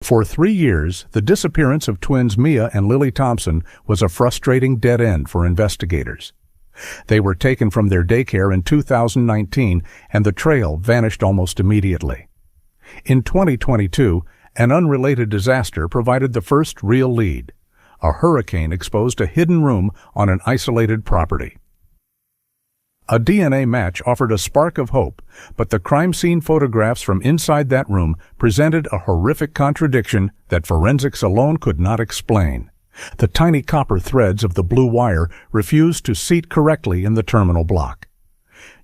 For 3 years, the disappearance of twins Mia and Lily Thompson was a frustrating dead end for investigators. They were taken from their daycare in 2019, and the trail vanished almost immediately. In 2022, an unrelated disaster provided the first real lead. A hurricane exposed a hidden room on an isolated property. A DNA match offered a spark of hope, but the crime scene photographs from inside that room presented a horrific contradiction that forensics alone could not explain. The tiny copper threads of the blue wire refused to seat correctly in the terminal block.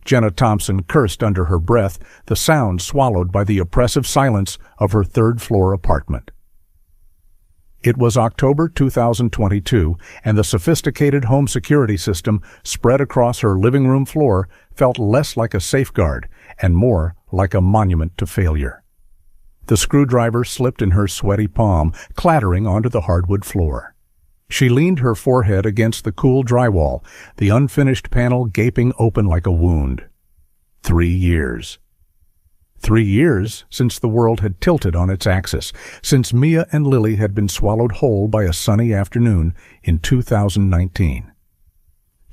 Jenna Thompson cursed under her breath, the sound swallowed by the oppressive silence of her third-floor apartment. It was October 2022, and the sophisticated home security system spread across her living room floor felt less like a safeguard and more like a monument to failure. The screwdriver slipped in her sweaty palm, clattering onto the hardwood floor. She leaned her forehead against the cool drywall, the unfinished panel gaping open like a wound. 3 years. 3 years since the world had tilted on its axis, since Mia and Lily had been swallowed whole by a sunny afternoon in 2019.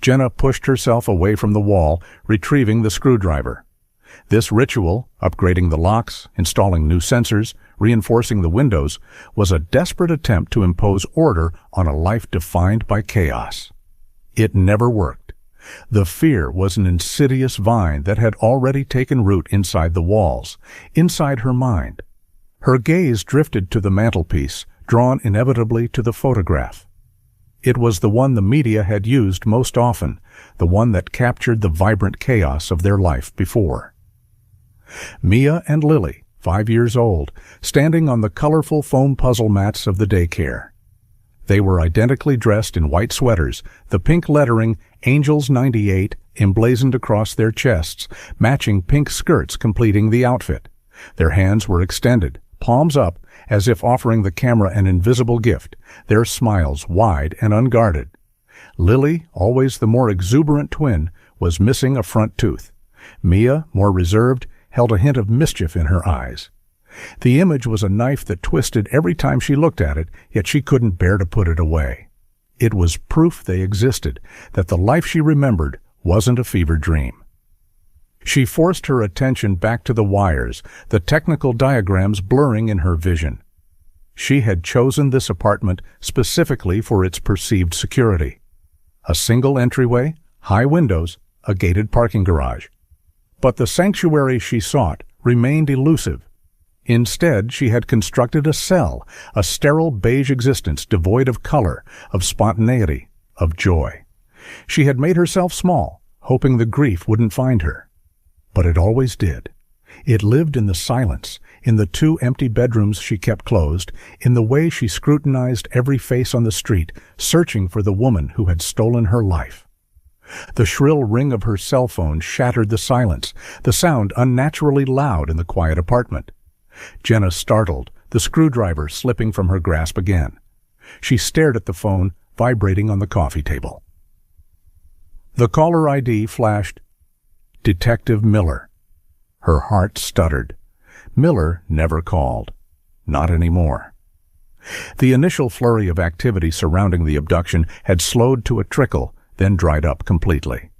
Jenna pushed herself away from the wall, retrieving the screwdriver. This ritual, upgrading the locks, installing new sensors, reinforcing the windows, was a desperate attempt to impose order on a life defined by chaos. It never worked. The fear was an insidious vine that had already taken root inside the walls, inside her mind. Her gaze drifted to the mantelpiece, drawn inevitably to the photograph. It was the one the media had used most often, the one that captured the vibrant chaos of their life before. Mia and Lily, 5 years old, standing on the colorful foam puzzle mats of the daycare. They were identically dressed in white sweaters, the pink lettering Angels 98 emblazoned across their chests, matching pink skirts completing the outfit. Their hands were extended, palms up, as if offering the camera an invisible gift, their smiles wide and unguarded. Lily, always the more exuberant twin, was missing a front tooth. Mia, more reserved, held a hint of mischief in her eyes. The image was a knife that twisted every time she looked at it, yet she couldn't bear to put it away. It was proof they existed, that the life she remembered wasn't a fever dream. She forced her attention back to the wires, the technical diagrams blurring in her vision. She had chosen this apartment specifically for its perceived security. A single entryway, high windows, a gated parking garage. But the sanctuary she sought remained elusive. Instead, she had constructed a cell, a sterile beige existence devoid of color, of spontaneity, of joy. She had made herself small, hoping the grief wouldn't find her. But it always did. It lived in the silence, in the 2 empty bedrooms she kept closed, in the way she scrutinized every face on the street, searching for the woman who had stolen her life. The shrill ring of her cell phone shattered the silence, the sound unnaturally loud in the quiet apartment. Jenna startled, the screwdriver slipping from her grasp again. She stared at the phone, vibrating on the coffee table. The caller ID flashed, Detective Miller. Her heart stuttered. Miller never called. Not anymore. The initial flurry of activity surrounding the abduction had slowed to a trickle, then dried up completely.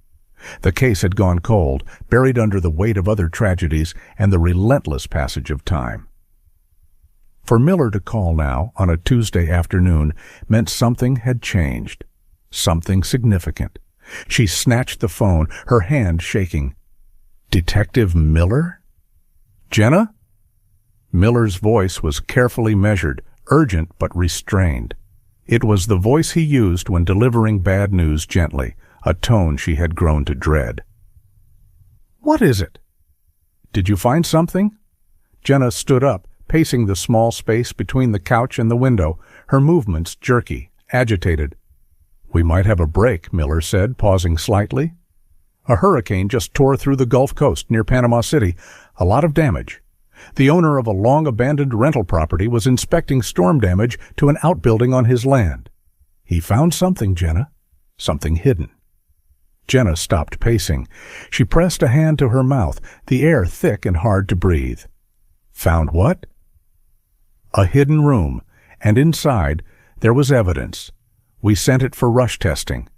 The case had gone cold, buried under the weight of other tragedies and the relentless passage of time. For Miller to call now, on a Tuesday afternoon, meant something had changed. Something significant. She snatched the phone, her hand shaking. Detective Miller? Jenna? Miller's voice was carefully measured, urgent but restrained. It was the voice he used when delivering bad news gently, a tone she had grown to dread. What is it? Did you find something? Jenna stood up, pacing the small space between the couch and the window, her movements jerky, agitated. We might have a break, Miller said, pausing slightly. A hurricane just tore through the Gulf Coast near Panama City. A lot of damage. The owner of a long-abandoned rental property was inspecting storm damage to an outbuilding on his land. He found something, Jenna. Something hidden. Jenna stopped pacing. She pressed a hand to her mouth, the air thick and hard to breathe. Found what? A hidden room, and inside there was evidence. We sent it for rush testing.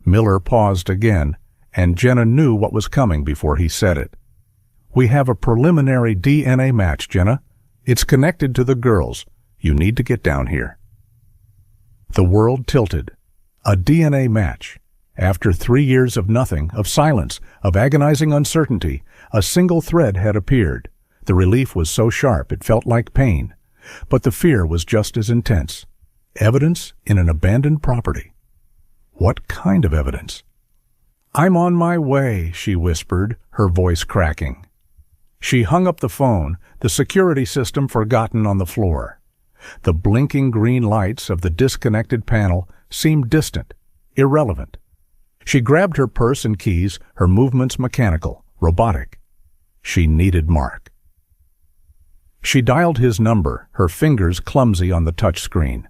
Miller paused again, and Jenna knew what was coming before he said it. We have a preliminary DNA match, Jenna. It's connected to the girls. You need to get down here. The world tilted. A DNA match. After 3 years of nothing, of silence, of agonizing uncertainty, a single thread had appeared. The relief was so sharp it felt like pain. But the fear was just as intense. Evidence in an abandoned property. What kind of evidence? "I'm on my way," she whispered, her voice cracking. She hung up the phone, the security system forgotten on the floor. The blinking green lights of the disconnected panel seemed distant, irrelevant. She grabbed her purse and keys, her movements mechanical, robotic. She needed Mark. She dialed his number, her fingers clumsy on the touch screen.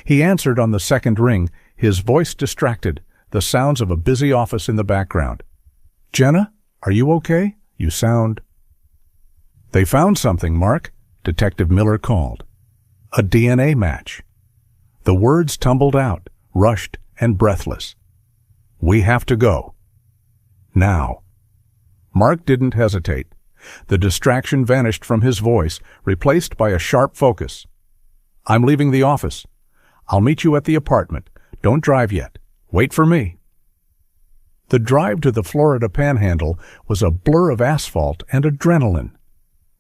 He answered on the second ring, his voice distracted, the sounds of a busy office in the background. "Jenna, are you okay? You sound—" "They found something, Mark," Detective Miller called. "A DNA match." The words tumbled out, rushed and breathless. "We have to go. Now." Mark didn't hesitate. The distraction vanished from his voice, replaced by a sharp focus. "I'm leaving the office. I'll meet you at the apartment. Don't drive yet. Wait for me." The drive to the Florida Panhandle was a blur of asphalt and adrenaline.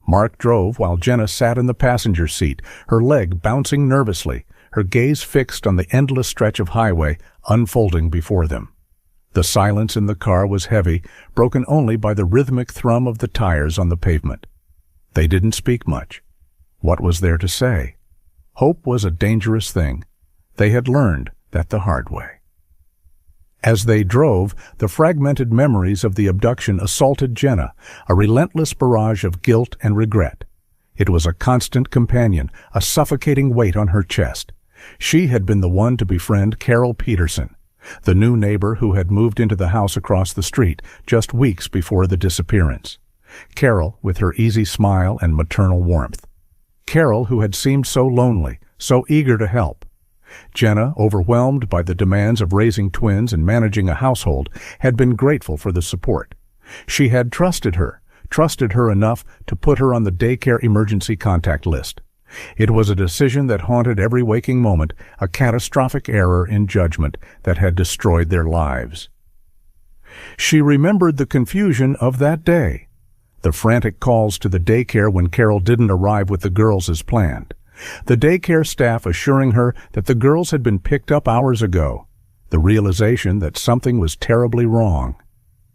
Mark drove while Jenna sat in the passenger seat, her leg bouncing nervously, her gaze fixed on the endless stretch of highway unfolding before them. The silence in the car was heavy, broken only by the rhythmic thrum of the tires on the pavement. They didn't speak much. What was there to say? Hope was a dangerous thing. They had learned that the hard way. As they drove, the fragmented memories of the abduction assaulted Jenna, a relentless barrage of guilt and regret. It was a constant companion, a suffocating weight on her chest. She had been the one to befriend Carol Peterson, the new neighbor who had moved into the house across the street just weeks before the disappearance. Carol, with her easy smile and maternal warmth. Carol, who had seemed so lonely, so eager to help. Jenna, overwhelmed by the demands of raising twins and managing a household, had been grateful for the support. She had trusted her enough to put her on the Daycare emergency contact list. It was a decision that haunted every waking moment, a catastrophic error in judgment that had destroyed their lives. She remembered the confusion of that day, the frantic calls to the daycare when Carol didn't arrive with the girls as planned, the daycare staff assuring her that the girls had been picked up hours ago, the realization that something was terribly wrong,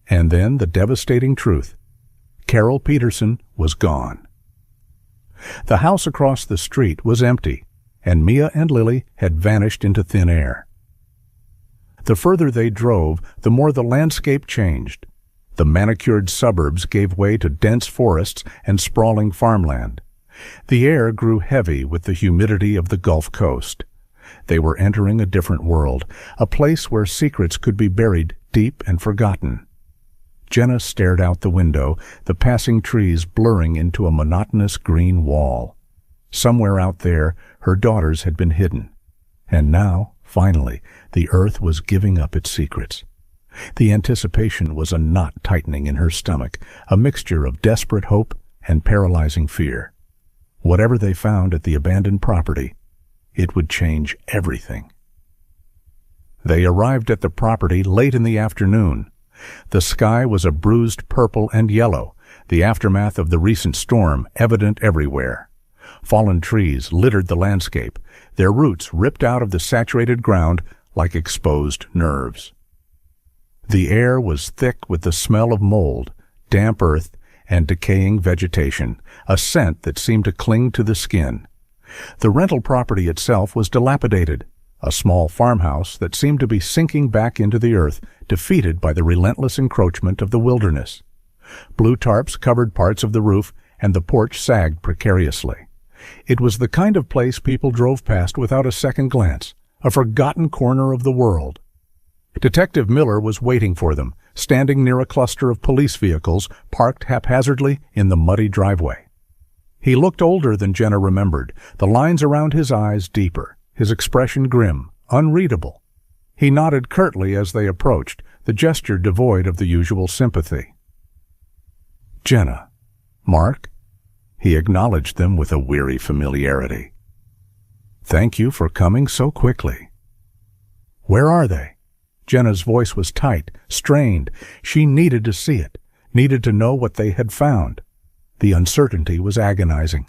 and then the devastating truth. Carol Peterson was gone. The house across the street was empty, and Mia and Lily had vanished into thin air. The further they drove, the more the landscape changed. The manicured suburbs gave way to dense forests and sprawling farmland. The air grew heavy with the humidity of the Gulf Coast. They were entering a different world, a place where secrets could be buried deep and forgotten. Jenna stared out the window, the passing trees blurring into a monotonous green wall. Somewhere out there, her daughters had been hidden. And now, finally, the earth was giving up its secrets. The anticipation was a knot tightening in her stomach, a mixture of desperate hope and paralyzing fear. Whatever they found at the abandoned property, it would change everything. They arrived at the property late in the afternoon. The sky was a bruised purple and yellow, the aftermath of the recent storm evident everywhere. Fallen trees littered the landscape, their roots ripped out of the saturated ground like exposed nerves. The air was thick with the smell of mold, damp earth, and decaying vegetation, a scent that seemed to cling to the skin. The rental property itself was dilapidated, a small farmhouse that seemed to be sinking back into the earth, defeated by the relentless encroachment of the wilderness. Blue tarps covered parts of the roof, and the porch sagged precariously. It was the kind of place people drove past without a second glance, a forgotten corner of the world. Detective Miller was waiting for them, standing near a cluster of police vehicles parked haphazardly in the muddy driveway. He looked older than Jenna remembered, the lines around his eyes deeper, his expression grim, unreadable. He nodded curtly as they approached, the gesture devoid of the usual sympathy. "Jenna. Mark?" He acknowledged them with a weary familiarity. "Thank you for coming so quickly." "Where are they?" Jenna's voice was tight, strained. She needed to see it, needed to know what they had found. The uncertainty was agonizing.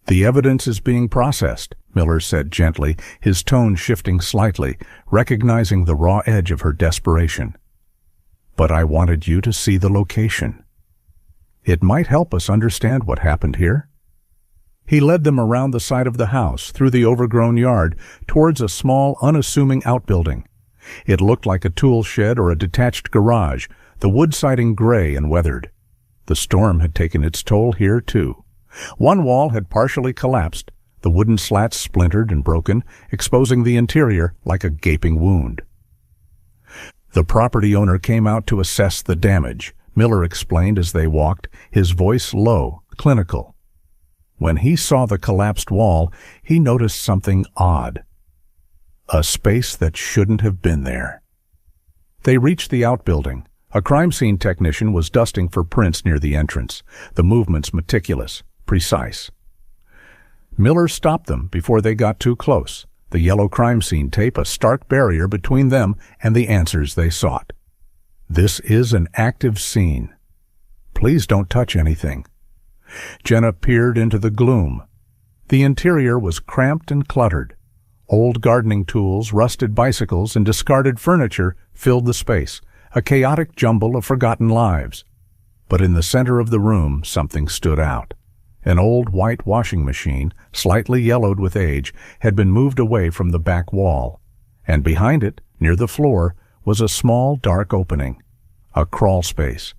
"The evidence is being processed," Miller said gently, his tone shifting slightly, recognizing the raw edge of her desperation. "But I wanted you to see the location. It might help us understand what happened here." He led them around the side of the house, through the overgrown yard, towards a small, unassuming outbuilding. It looked like a tool shed or a detached garage, the wood siding gray and weathered. The storm had taken its toll here, too. One wall had partially collapsed, the wooden slats splintered and broken, exposing the interior like a gaping wound. The property owner came out to assess the damage, Miller explained as they walked, his voice low, clinical. When he saw the collapsed wall, he noticed something odd. A space that shouldn't have been there. They reached the outbuilding. A crime scene technician was dusting for prints near the entrance, the movements meticulous, precise. Miller stopped them before they got too close, the yellow crime scene tape a stark barrier between them and the answers they sought. "This is an active scene. Please don't touch anything." Jenna peered into the gloom. The interior was cramped and cluttered. Old gardening tools, rusted bicycles, and discarded furniture filled the space, a chaotic jumble of forgotten lives. But in the center of the room, something stood out. An old white washing machine, slightly yellowed with age, had been moved away from the back wall, and behind it, near the floor, was a small, dark opening, a crawl space.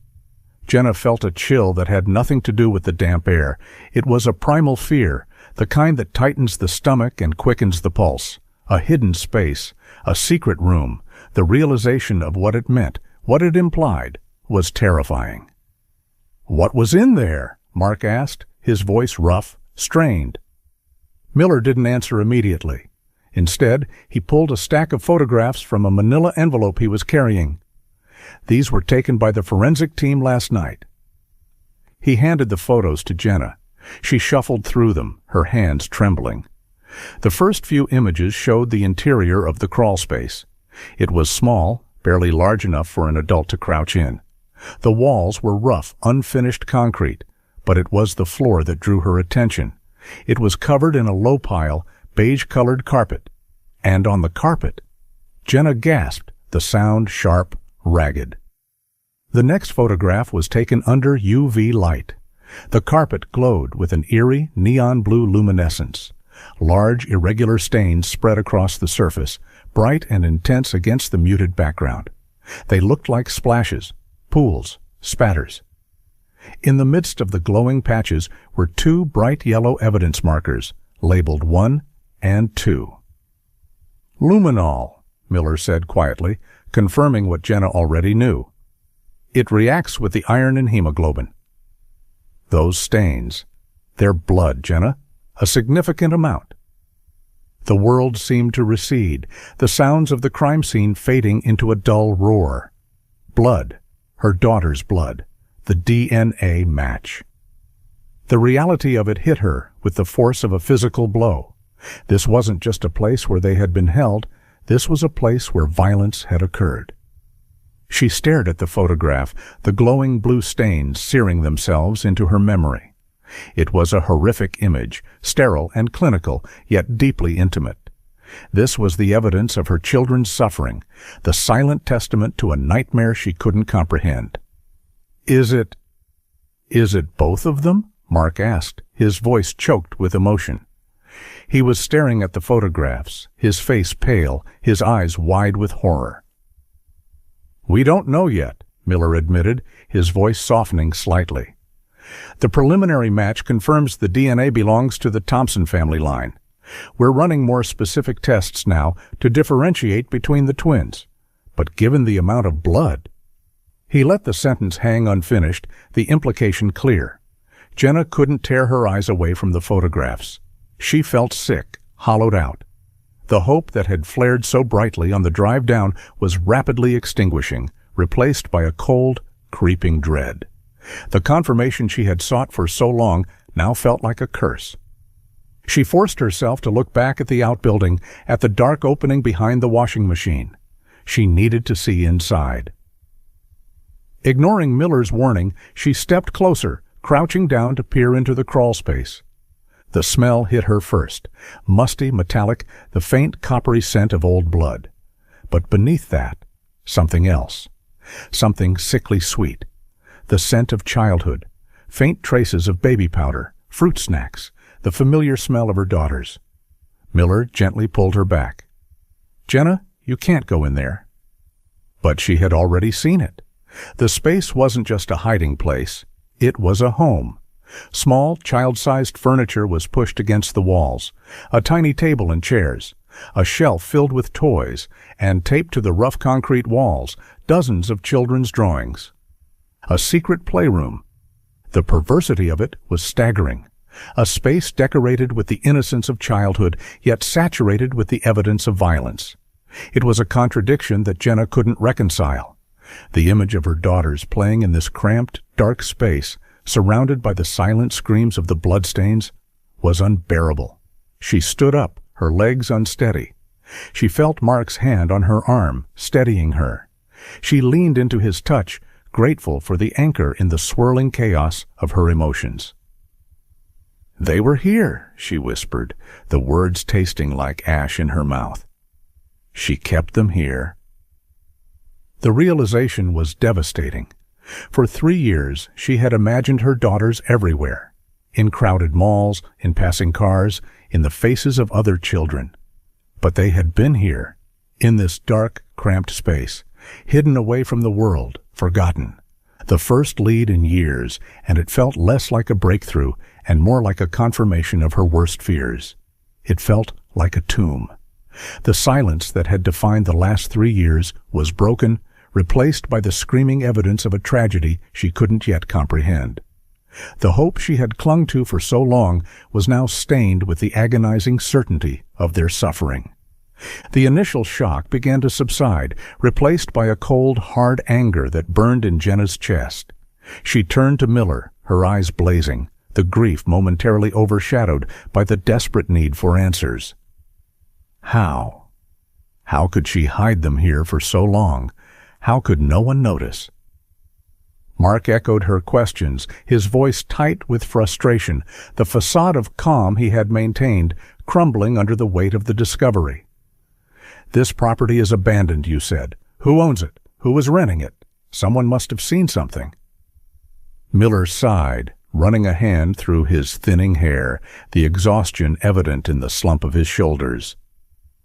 Jenna felt a chill that had nothing to do with the damp air. It was a primal fear, the kind that tightens the stomach and quickens the pulse. A hidden space, a secret room. The realization of what it meant, what it implied, was terrifying. "What was in there?" Mark asked, his voice rough, strained. Miller didn't answer immediately. Instead, he pulled a stack of photographs from a manila envelope he was carrying. These were taken by the forensic team last night. He handed the photos to Jenna. She shuffled through them, her hands trembling. The first few images showed the interior of the crawl space. It was small, barely large enough for an adult to crouch in. The walls were rough, unfinished concrete, but it was the floor that drew her attention. It was covered in a low-pile, beige-colored carpet. And on the carpet, Jenna gasped, the sound sharp, ragged. The next photograph was taken under UV light. The carpet glowed with an eerie, neon blue luminescence. Large, irregular stains spread across the surface, bright and intense against the muted background. They looked like splashes, pools, spatters. In the midst of the glowing patches were two bright yellow evidence markers, labeled 1 and 2. "Luminol," Miller said quietly, confirming what Jenna already knew. "It reacts with the iron in hemoglobin." "Those stains. They're blood, Jenna. A significant amount." The world seemed to recede, the sounds of the crime scene fading into a dull roar. Blood. Her daughter's blood. The DNA match. The reality of it hit her with the force of a physical blow. This wasn't just a place where they had been held. This was a place where violence had occurred. She stared at the photograph, the glowing blue stains searing themselves into her memory. It was a horrific image, sterile and clinical, yet deeply intimate. This was the evidence of her children's suffering, the silent testament to a nightmare she couldn't comprehend. Is it both of them?" Mark asked, his voice choked with emotion. He was staring at the photographs, his face pale, his eyes wide with horror. "We don't know yet," Miller admitted, his voice softening slightly. "The preliminary match confirms the DNA belongs to the Thompson family line. We're running more specific tests now to differentiate between the twins. But given the amount of blood—" He let the sentence hang unfinished, the implication clear. Jenna couldn't tear her eyes away from the photographs. She felt sick, hollowed out. The hope that had flared so brightly on the drive down was rapidly extinguishing, replaced by a cold, creeping dread. The confirmation she had sought for so long now felt like a curse. She forced herself to look back at the outbuilding, at the dark opening behind the washing machine. She needed to see inside. Ignoring Miller's warning, she stepped closer, crouching down to peer into the crawl space. The smell hit her first, musty, metallic, the faint coppery scent of old blood. But beneath that, something else. Something sickly sweet. The scent of childhood, faint traces of baby powder, fruit snacks, the familiar smell of her daughters. Miller gently pulled her back. "Jenna, you can't go in there." But she had already seen it. The space wasn't just a hiding place. It was a home. Small, child-sized furniture was pushed against the walls, a tiny table and chairs, a shelf filled with toys, and taped to the rough concrete walls, dozens of children's drawings. A secret playroom. The perversity of it was staggering. A space decorated with the innocence of childhood, yet saturated with the evidence of violence. It was a contradiction that Jenna couldn't reconcile. The image of her daughters playing in this cramped, dark space, surrounded by the silent screams of the bloodstains, was unbearable. She stood up, her legs unsteady. She felt Mark's hand on her arm, steadying her. She leaned into his touch, grateful for the anchor in the swirling chaos of her emotions. "They were here," she whispered, the words tasting like ash in her mouth. She kept them here. The realization was devastating. For 3 years, she had imagined her daughters everywhere, in crowded malls, in passing cars, in the faces of other children. But they had been here, in this dark, cramped space, hidden away from the world, forgotten. The first lead in years, and it felt less like a breakthrough and more like a confirmation of her worst fears. It felt like a tomb. The silence that had defined the last 3 years was broken, replaced by the screaming evidence of a tragedy she couldn't yet comprehend. The hope she had clung to for so long was now stained with the agonizing certainty of their suffering. The initial shock began to subside, replaced by a cold, hard anger that burned in Jenna's chest. She turned to Miller, her eyes blazing, the grief momentarily overshadowed by the desperate need for answers. How? How could she hide them here for so long? How could no one notice? Mark echoed her questions, his voice tight with frustration, the facade of calm he had maintained crumbling under the weight of the discovery. "This property is abandoned," you said. "Who owns it? Who was renting it? Someone must have seen something." Miller sighed, running a hand through his thinning hair, the exhaustion evident in the slump of his shoulders.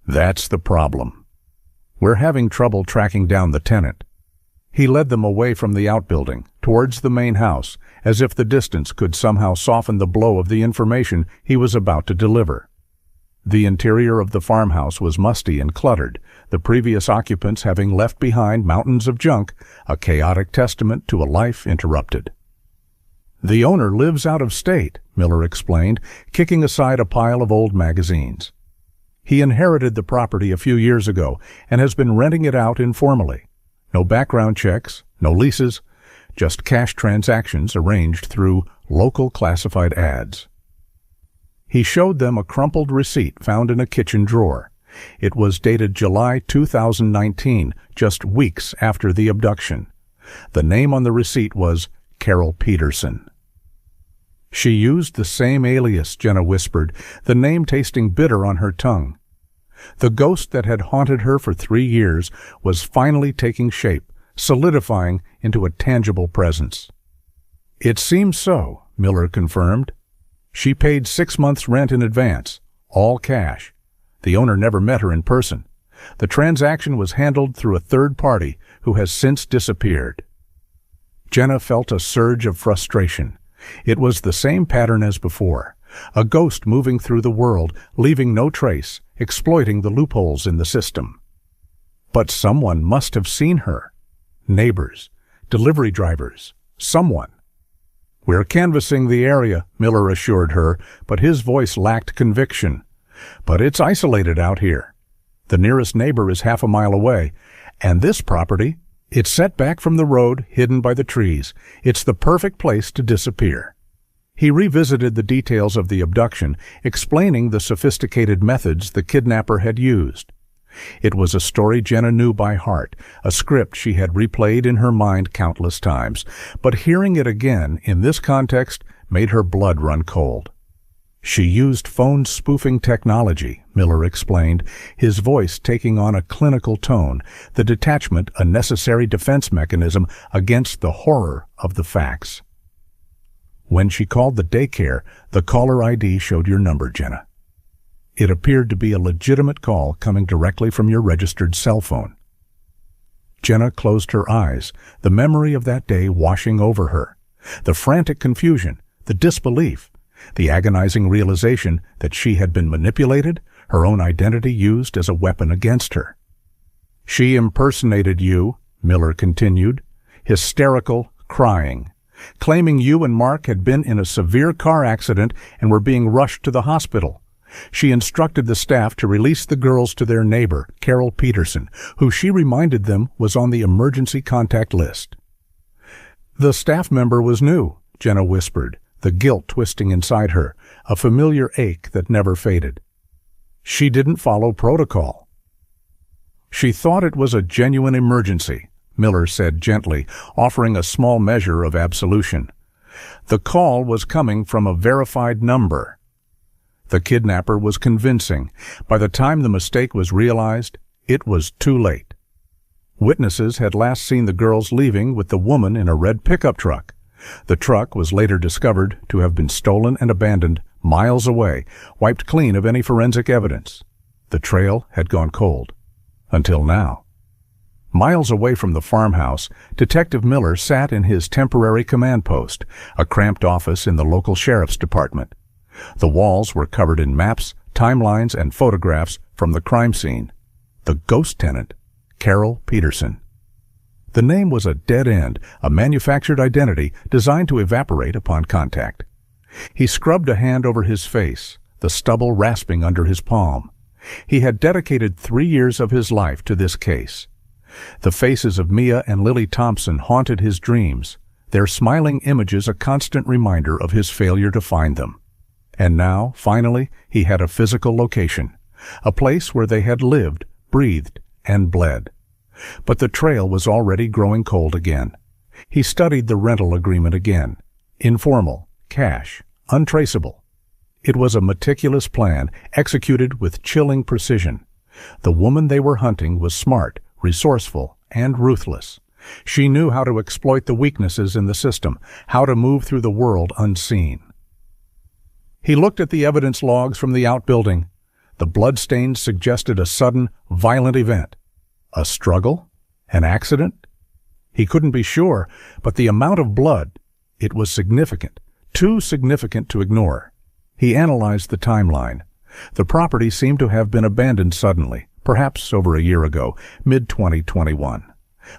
"That's the problem. We're having trouble tracking down the tenant." He led them away from the outbuilding, towards the main house, as if the distance could somehow soften the blow of the information he was about to deliver. The interior of the farmhouse was musty and cluttered, the previous occupants having left behind mountains of junk, a chaotic testament to a life interrupted. "The owner lives out of state," Miller explained, kicking aside a pile of old magazines. "He inherited the property a few years ago and has been renting it out informally. No background checks, no leases, just cash transactions arranged through local classified ads." He showed them a crumpled receipt found in a kitchen drawer. It was dated July 2019, just weeks after the abduction. The name on the receipt was Carol Peterson. "She used the same alias," Jenna whispered, the name tasting bitter on her tongue. The ghost that had haunted her for 3 years was finally taking shape, solidifying into a tangible presence. "It seems so," Miller confirmed. "She paid 6 months' rent in advance, all cash. The owner never met her in person. The transaction was handled through a third party who has since disappeared." Jenna felt a surge of frustration. It was the same pattern as before. A ghost moving through the world, leaving no trace, exploiting the loopholes in the system. But someone must have seen her. Neighbors, delivery drivers, someone. "We're canvassing the area," Miller assured her, but his voice lacked conviction. "But it's isolated out here. The nearest neighbor is half a mile away, and this property, it's set back from the road, hidden by the trees. It's the perfect place to disappear." He revisited the details of the abduction, explaining the sophisticated methods the kidnapper had used. It was a story Jenna knew by heart, a script she had replayed in her mind countless times, but hearing it again in this context made her blood run cold. "She used phone spoofing technology," Miller explained, his voice taking on a clinical tone, the detachment a necessary defense mechanism against the horror of the facts. "When she called the daycare, the caller ID showed your number, Jenna. It appeared to be a legitimate call coming directly from your registered cell phone." Jenna closed her eyes, the memory of that day washing over her. The frantic confusion, the disbelief, the agonizing realization that she had been manipulated, her own identity used as a weapon against her. "She impersonated you," Miller continued, hysterical, crying, claiming you and Mark had been in a severe car accident and were being rushed to the hospital. She instructed the staff to release the girls to their neighbor, Carol Peterson, who she reminded them was on the emergency contact list. "The staff member was new," Jenna whispered, the guilt twisting inside her, a familiar ache that never faded. "She didn't follow protocol." "She thought it was a genuine emergency," Miller said gently, offering a small measure of absolution. "The call was coming from a verified number." The kidnapper was convincing. By the time the mistake was realized, it was too late. Witnesses had last seen the girls leaving with the woman in a red pickup truck. The truck was later discovered to have been stolen and abandoned miles away, wiped clean of any forensic evidence. The trail had gone cold. Until now. Miles away from the farmhouse, Detective Miller sat in his temporary command post, a cramped office in the local sheriff's department. The walls were covered in maps, timelines, and photographs from the crime scene. The ghost tenant, Carol Peterson. The name was a dead end, a manufactured identity designed to evaporate upon contact. He scrubbed a hand over his face, the stubble rasping under his palm. He had dedicated 3 years of his life to this case. The faces of Mia and Lily Thompson haunted his dreams, their smiling images a constant reminder of his failure to find them. And now, finally, he had a physical location, a place where they had lived, breathed, and bled. But the trail was already growing cold again. He studied the rental agreement again. Informal, cash, untraceable. It was a meticulous plan, executed with chilling precision. The woman they were hunting was smart, resourceful, and ruthless. She knew how to exploit the weaknesses in the system, how to move through the world unseen. He looked at the evidence logs from the outbuilding. The bloodstains suggested a sudden, violent event. A struggle? An accident? He couldn't be sure, but the amount of blood, it was significant, too significant to ignore. He analyzed the timeline. The property seemed to have been abandoned suddenly, perhaps over a year ago, mid-2021.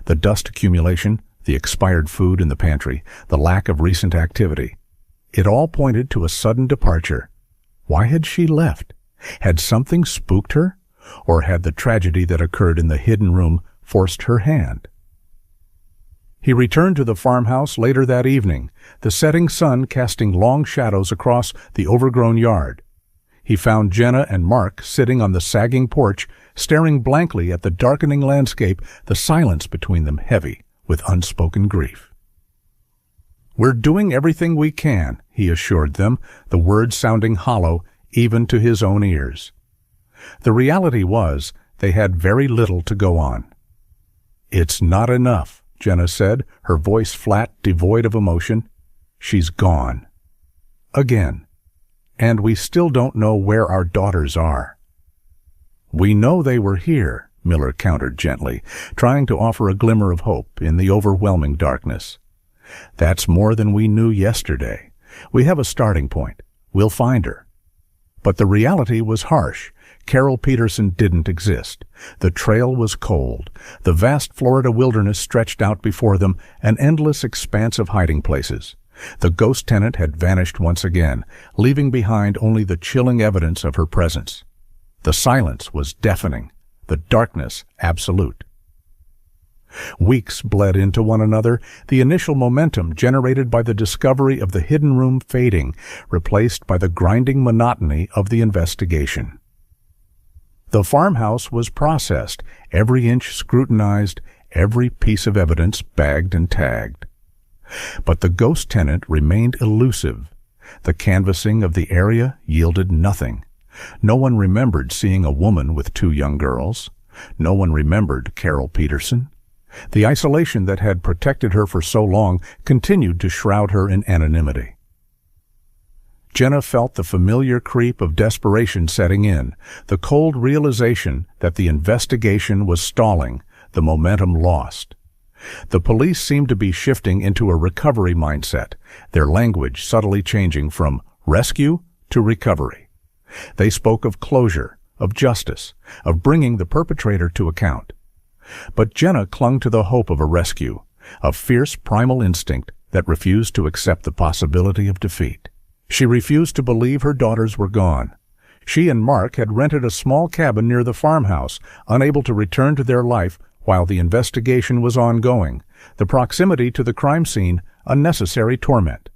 The dust accumulation, the expired food in the pantry, the lack of recent activity. It all pointed to a sudden departure. Why had she left? Had something spooked her? Or had the tragedy that occurred in the hidden room forced her hand? He returned to the farmhouse later that evening, the setting sun casting long shadows across the overgrown yard. He found Jenna and Mark sitting on the sagging porch, staring blankly at the darkening landscape, the silence between them heavy with unspoken grief. "We're doing everything we can," he assured them, the words sounding hollow even to his own ears. The reality was they had very little to go on. "It's not enough," Jenna said, her voice flat, devoid of emotion. "She's gone. Again. And we still don't know where our daughters are." "We know they were here," Miller countered gently, trying to offer a glimmer of hope in the overwhelming darkness. "That's more than we knew yesterday. We have a starting point. We'll find her." But the reality was harsh. Carol Peterson didn't exist. The trail was cold. The vast Florida wilderness stretched out before them, an endless expanse of hiding places. The ghost tenant had vanished once again, leaving behind only the chilling evidence of her presence. The silence was deafening, the darkness absolute. Weeks bled into one another, the initial momentum generated by the discovery of the hidden room fading, replaced by the grinding monotony of the investigation. The farmhouse was processed, every inch scrutinized, every piece of evidence bagged and tagged. But the ghost tenant remained elusive. The canvassing of the area yielded nothing. No one remembered seeing a woman with 2 young girls. No one remembered Carol Peterson. The isolation that had protected her for so long continued to shroud her in anonymity. Jenna felt the familiar creep of desperation setting in, the cold realization that the investigation was stalling, the momentum lost. The police seemed to be shifting into a recovery mindset, their language subtly changing from rescue to recovery. They spoke of closure, of justice, of bringing the perpetrator to account. But Jenna clung to the hope of a rescue, a fierce primal instinct that refused to accept the possibility of defeat. She refused to believe her daughters were gone. She and Mark had rented a small cabin near the farmhouse, unable to return to their life while the investigation was ongoing, the proximity to the crime scene a necessary torment.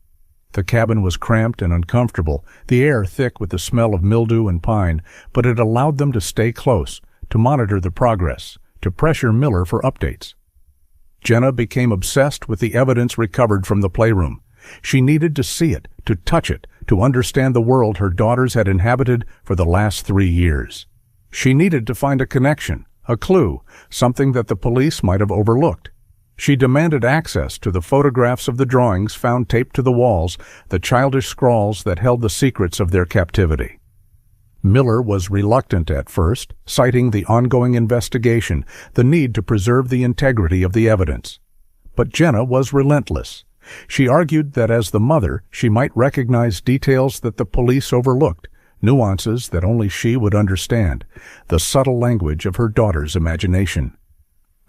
The cabin was cramped and uncomfortable, the air thick with the smell of mildew and pine, but it allowed them to stay close, to monitor the progress, to pressure Miller for updates. Jenna became obsessed with the evidence recovered from the playroom. She needed to see it, to touch it, to understand the world her daughters had inhabited for the last 3 years. She needed to find a connection, a clue, something that the police might have overlooked. She demanded access to the photographs of the drawings found taped to the walls, the childish scrawls that held the secrets of their captivity. Miller was reluctant at first, citing the ongoing investigation, the need to preserve the integrity of the evidence. But Jenna was relentless. She argued that as the mother, she might recognize details that the police overlooked, nuances that only she would understand, the subtle language of her daughter's imagination.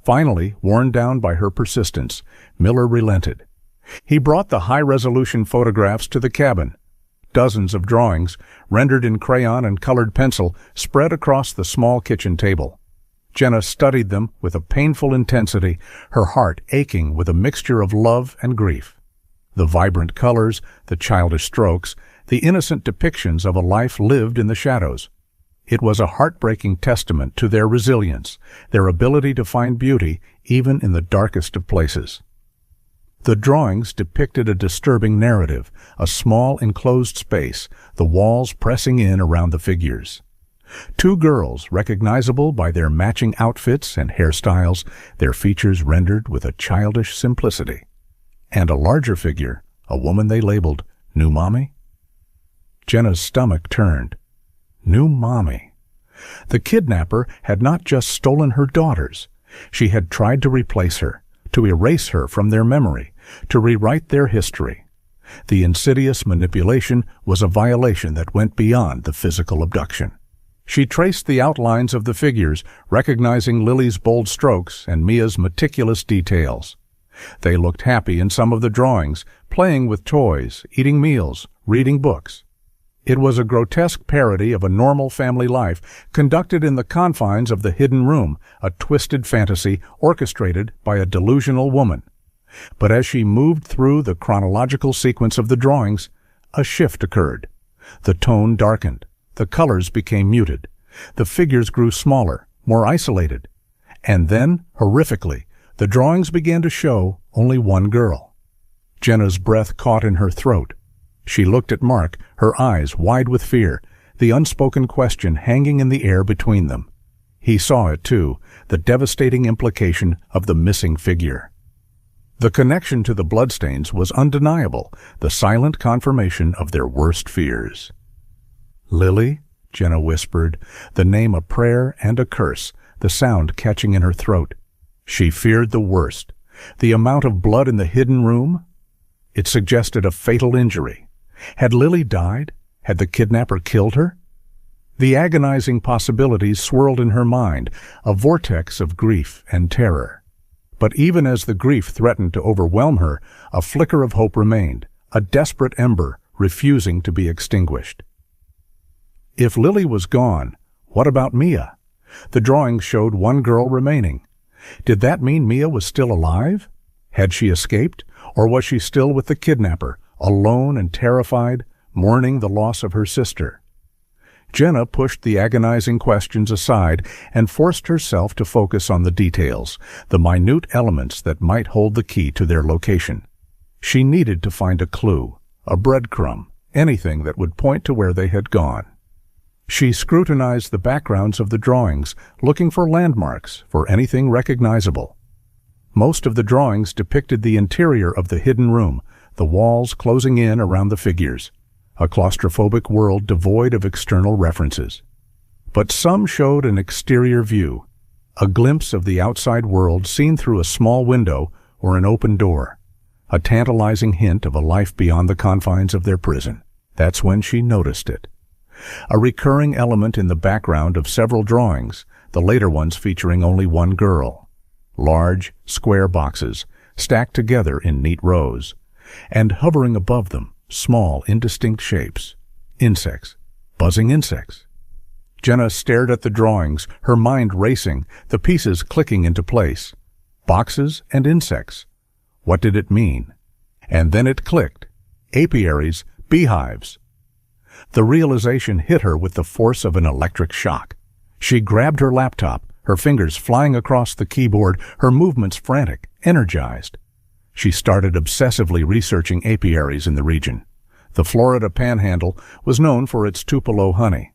Finally, worn down by her persistence, Miller relented. He brought the high-resolution photographs to the cabin. Dozens of drawings, rendered in crayon and colored pencil, spread across the small kitchen table. Jenna studied them with a painful intensity, her heart aching with a mixture of love and grief. The vibrant colors, the childish strokes, the innocent depictions of a life lived in the shadows. It was a heartbreaking testament to their resilience, their ability to find beauty even in the darkest of places. The drawings depicted a disturbing narrative, a small enclosed space, the walls pressing in around the figures. 2 girls, recognizable by their matching outfits and hairstyles, their features rendered with a childish simplicity. And a larger figure, a woman they labeled New Mommy. Jenna's stomach turned. New Mommy. The kidnapper had not just stolen her daughters. She had tried to replace her, to erase her from their memory, to rewrite their history. The insidious manipulation was a violation that went beyond the physical abduction. She traced the outlines of the figures, recognizing Lily's bold strokes and Mia's meticulous details. They looked happy in some of the drawings, playing with toys, eating meals, reading books. It was a grotesque parody of a normal family life, conducted in the confines of the hidden room, a twisted fantasy orchestrated by a delusional woman. But as she moved through the chronological sequence of the drawings, a shift occurred. The tone darkened. The colors became muted. The figures grew smaller, more isolated. And then, horrifically, the drawings began to show only one girl. Jenna's breath caught in her throat. She looked at Mark, her eyes wide with fear, the unspoken question hanging in the air between them. He saw it too, the devastating implication of the missing figure. The connection to the bloodstains was undeniable, the silent confirmation of their worst fears. Lily, Jenna whispered, the name a prayer and a curse, the sound catching in her throat. She feared the worst. The amount of blood in the hidden room? It suggested a fatal injury. Had Lily died? Had the kidnapper killed her? The agonizing possibilities swirled in her mind, a vortex of grief and terror. But even as the grief threatened to overwhelm her, a flicker of hope remained, a desperate ember refusing to be extinguished. If Lily was gone, what about Mia? The drawings showed one girl remaining. Did that mean Mia was still alive? Had she escaped, or was she still with the kidnapper, alone and terrified, mourning the loss of her sister? Jenna pushed the agonizing questions aside and forced herself to focus on the details, the minute elements that might hold the key to their location. She needed to find a clue, a breadcrumb, anything that would point to where they had gone. She scrutinized the backgrounds of the drawings, looking for landmarks, for anything recognizable. Most of the drawings depicted the interior of the hidden room, the walls closing in around the figures, a claustrophobic world devoid of external references. But some showed an exterior view, a glimpse of the outside world seen through a small window or an open door, a tantalizing hint of a life beyond the confines of their prison. That's when she noticed it. A recurring element in the background of several drawings, the later ones featuring only one girl. Large, square boxes, stacked together in neat rows, and hovering above them, small, indistinct shapes. Insects. Buzzing insects. Jenna stared at the drawings, her mind racing, the pieces clicking into place. Boxes and insects. What did it mean? And then it clicked. Apiaries, beehives. The realization hit her with the force of an electric shock. She grabbed her laptop, her fingers flying across the keyboard, her movements frantic, energized. She started obsessively researching apiaries in the region. The Florida Panhandle was known for its Tupelo honey.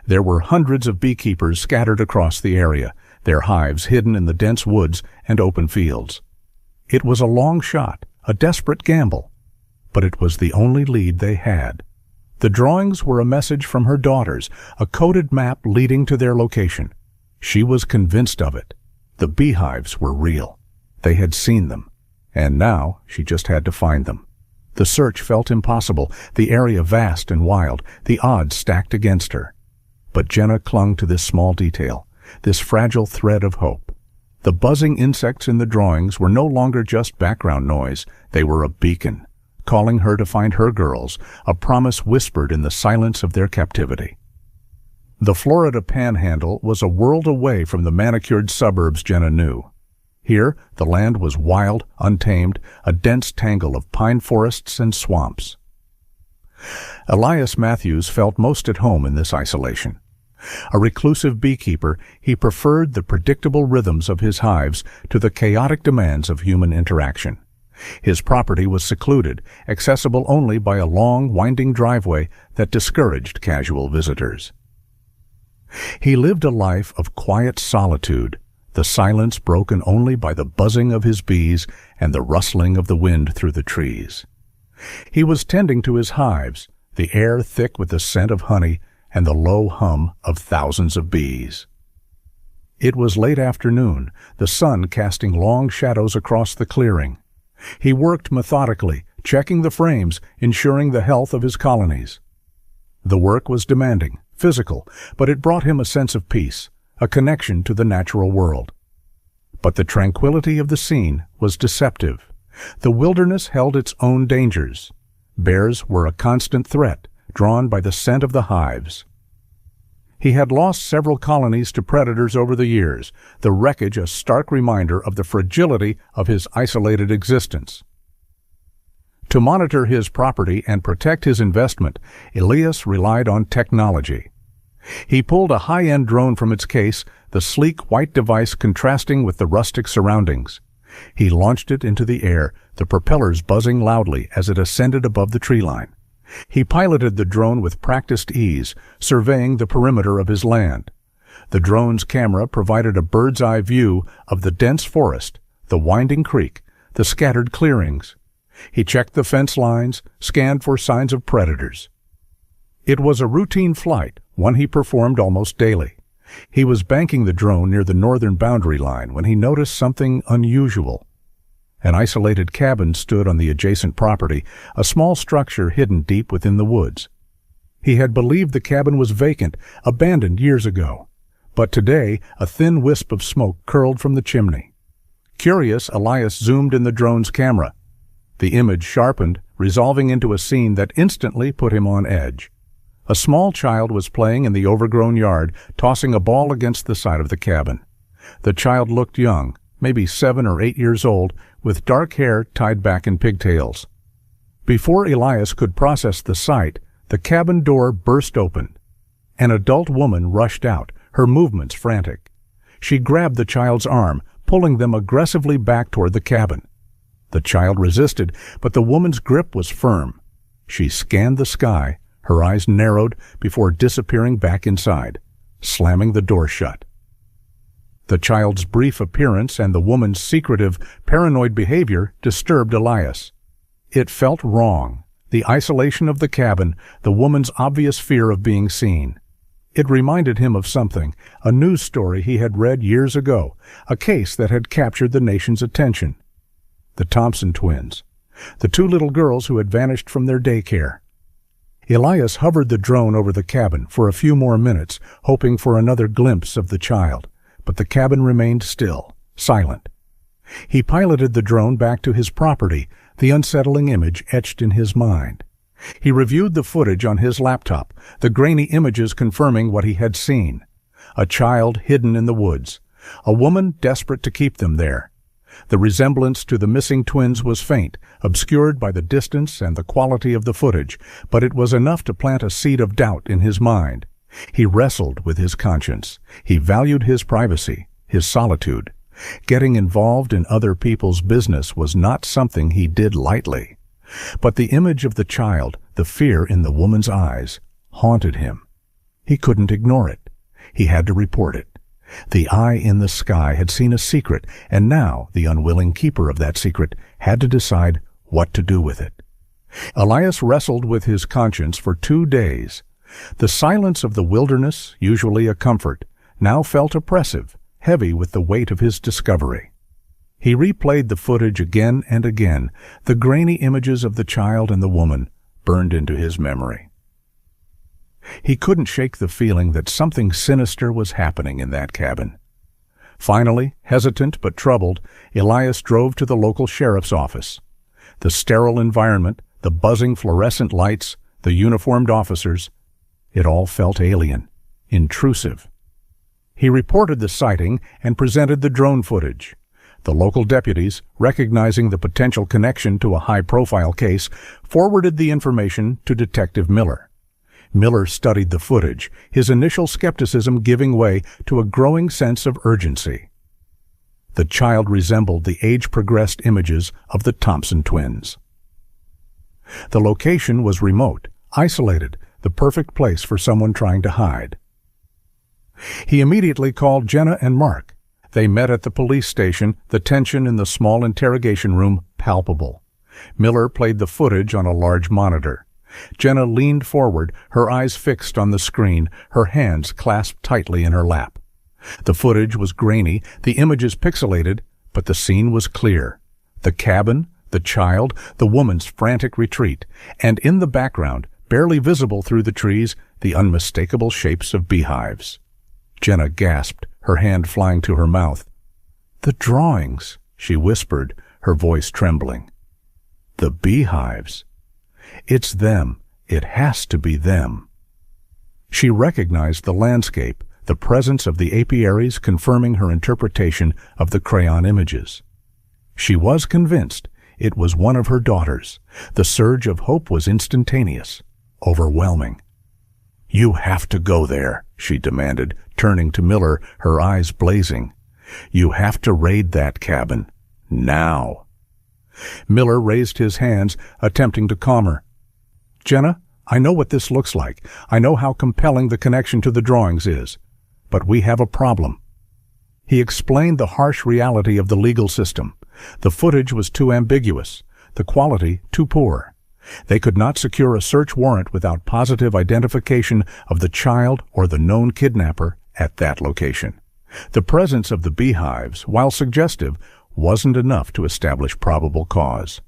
There were hundreds of beekeepers scattered across the area, their hives hidden in the dense woods and open fields. It was a long shot, a desperate gamble, but it was the only lead they had. The drawings were a message from her daughters, a coded map leading to their location. She was convinced of it. The beehives were real. They had seen them. And now she just had to find them. The search felt impossible, the area vast and wild, the odds stacked against her. But Jenna clung to this small detail, this fragile thread of hope. The buzzing insects in the drawings were no longer just background noise. They were a beacon, calling her to find her girls, a promise whispered in the silence of their captivity. The Florida Panhandle was a world away from the manicured suburbs Jenna knew. Here, the land was wild, untamed, a dense tangle of pine forests and swamps. Elias Matthews felt most at home in this isolation. A reclusive beekeeper, he preferred the predictable rhythms of his hives to the chaotic demands of human interaction. His property was secluded, accessible only by a long, winding driveway that discouraged casual visitors. He lived a life of quiet solitude, the silence broken only by the buzzing of his bees and the rustling of the wind through the trees. He was tending to his hives, the air thick with the scent of honey and the low hum of thousands of bees. It was late afternoon, the sun casting long shadows across the clearing. He worked methodically, checking the frames, ensuring the health of his colonies. The work was demanding, physical, but it brought him a sense of peace, a connection to the natural world. But the tranquility of the scene was deceptive. The wilderness held its own dangers. Bears were a constant threat, drawn by the scent of the hives. He had lost several colonies to predators over the years, the wreckage a stark reminder of the fragility of his isolated existence. To monitor his property and protect his investment, Elias relied on technology. He pulled a high-end drone from its case, the sleek white device contrasting with the rustic surroundings. He launched it into the air, the propellers buzzing loudly as it ascended above the tree line. He piloted the drone with practiced ease, surveying the perimeter of his land. The drone's camera provided a bird's-eye view of the dense forest, the winding creek, the scattered clearings. He checked the fence lines, scanned for signs of predators. It was a routine flight, one he performed almost daily. He was banking the drone near the northern boundary line when he noticed something unusual. An isolated cabin stood on the adjacent property, a small structure hidden deep within the woods. He had believed the cabin was vacant, abandoned years ago. But today, a thin wisp of smoke curled from the chimney. Curious, Elias zoomed in the drone's camera. The image sharpened, resolving into a scene that instantly put him on edge. A small child was playing in the overgrown yard, tossing a ball against the side of the cabin. The child looked young, maybe 7 or 8 years old, with dark hair tied back in pigtails. Before Elias could process the sight, the cabin door burst open. An adult woman rushed out, her movements frantic. She grabbed the child's arm, pulling them aggressively back toward the cabin. The child resisted, but the woman's grip was firm. She scanned the sky, her eyes narrowed before disappearing back inside, slamming the door shut. The child's brief appearance and the woman's secretive, paranoid behavior disturbed Elias. It felt wrong. The isolation of the cabin, the woman's obvious fear of being seen. It reminded him of something, a news story he had read years ago, a case that had captured the nation's attention. The Thompson twins, the 2 little girls who had vanished from their daycare. Elias hovered the drone over the cabin for a few more minutes, hoping for another glimpse of the child, but the cabin remained still, silent. He piloted the drone back to his property, the unsettling image etched in his mind. He reviewed the footage on his laptop, the grainy images confirming what he had seen. A child hidden in the woods, a woman desperate to keep them there. The resemblance to the missing twins was faint, obscured by the distance and the quality of the footage, but it was enough to plant a seed of doubt in his mind. He wrestled with his conscience. He valued his privacy, his solitude. Getting involved in other people's business was not something he did lightly. But the image of the child, the fear in the woman's eyes, haunted him. He couldn't ignore it. He had to report it. The eye in the sky had seen a secret, and now the unwilling keeper of that secret had to decide what to do with it. Elias wrestled with his conscience for 2 days. The silence of the wilderness, usually a comfort, now felt oppressive, heavy with the weight of his discovery. He replayed the footage again and again. The grainy images of the child and the woman burned into his memory. He couldn't shake the feeling that something sinister was happening in that cabin. Finally, hesitant but troubled, Elias drove to the local sheriff's office. The sterile environment, the buzzing fluorescent lights, the uniformed officers, it all felt alien, intrusive. He reported the sighting and presented the drone footage. The local deputies, recognizing the potential connection to a high-profile case, forwarded the information to Detective Miller. Miller studied the footage, his initial skepticism giving way to a growing sense of urgency. The child resembled the age-progressed images of the Thompson twins. The location was remote, isolated, the perfect place for someone trying to hide. He immediately called Jenna and Mark. They met at the police station, the tension in the small interrogation room palpable. Miller played the footage on a large monitor. Jenna leaned forward, her eyes fixed on the screen, her hands clasped tightly in her lap. The footage was grainy, the images pixelated, but the scene was clear. The cabin, the child, the woman's frantic retreat, and in the background, barely visible through the trees, the unmistakable shapes of beehives. Jenna gasped, her hand flying to her mouth. "The drawings," she whispered, her voice trembling. "The beehives. It's them. It has to be them." She recognized the landscape, the presence of the apiaries confirming her interpretation of the crayon images. She was convinced it was one of her daughters. The surge of hope was instantaneous, overwhelming. "You have to go there," she demanded, turning to Miller, her eyes blazing. "You have to raid that cabin. Now." Miller raised his hands, attempting to calm her. "Jenna, I know what this looks like. I know how compelling the connection to the drawings is. But we have a problem." He explained the harsh reality of the legal system. The footage was too ambiguous, the quality too poor. They could not secure a search warrant without positive identification of the child or the known kidnapper at that location. The presence of the beehives, while suggestive, wasn't enough to establish probable cause.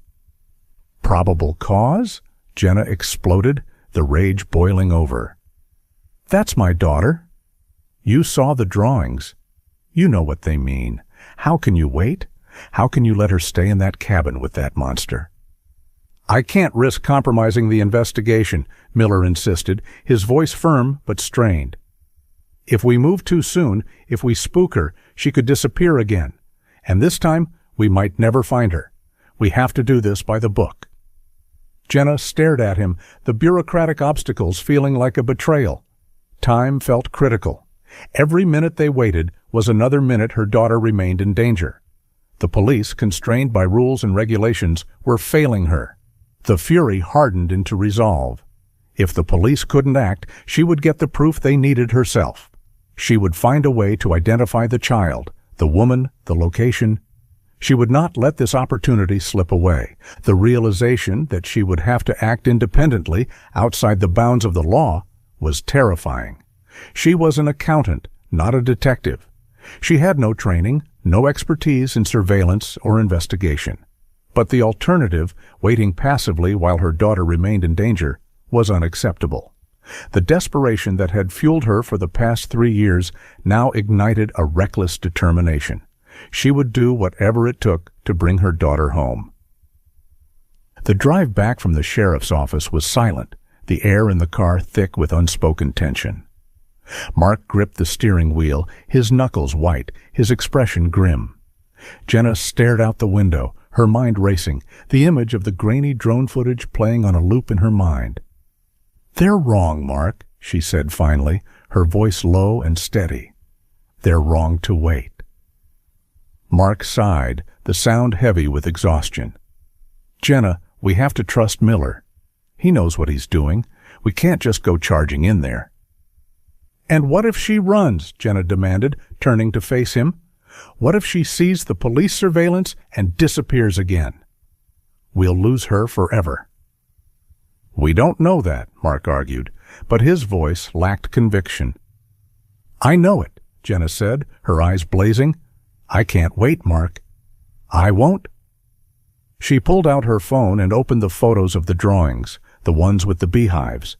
"Probable cause?" Jenna exploded, the rage boiling over. "That's my daughter. You saw the drawings. You know what they mean. How can you wait? How can you let her stay in that cabin with that monster?" I can't risk compromising the investigation, Miller insisted, his voice firm but strained. If we move too soon, if we spook her, she could disappear again. And this time, we might never find her. We have to do this by the book. Jenna stared at him, the bureaucratic obstacles feeling like a betrayal. Time felt critical. Every minute they waited was another minute her daughter remained in danger. The police, constrained by rules and regulations, were failing her. The fury hardened into resolve. If the police couldn't act, she would get the proof they needed herself. She would find a way to identify the child, the woman, the location. She would not let this opportunity slip away. The realization that she would have to act independently, outside the bounds of the law, was terrifying. She was an accountant, not a detective. She had no training, no expertise in surveillance or investigation. But the alternative, waiting passively while her daughter remained in danger, was unacceptable. The desperation that had fueled her for the past 3 years now ignited a reckless determination. She would do whatever it took to bring her daughter home. The drive back from the sheriff's office was silent, the air in the car thick with unspoken tension. Mark gripped the steering wheel, his knuckles white, his expression grim. Jenna stared out the window, her mind racing, the image of the grainy drone footage playing on a loop in her mind. "They're wrong, Mark," she said finally, her voice low and steady. "They're wrong to wait." Mark sighed, the sound heavy with exhaustion. "Jenna, we have to trust Miller. He knows what he's doing. We can't just go charging in there." "And what if she runs?" Jenna demanded, turning to face him. "What if she sees the police surveillance and disappears again? We'll lose her forever." "We don't know that," Mark argued, but his voice lacked conviction. "I know it," Jenna said, her eyes blazing. "I can't wait, Mark. I won't." She pulled out her phone and opened the photos of the drawings, the ones with the beehives.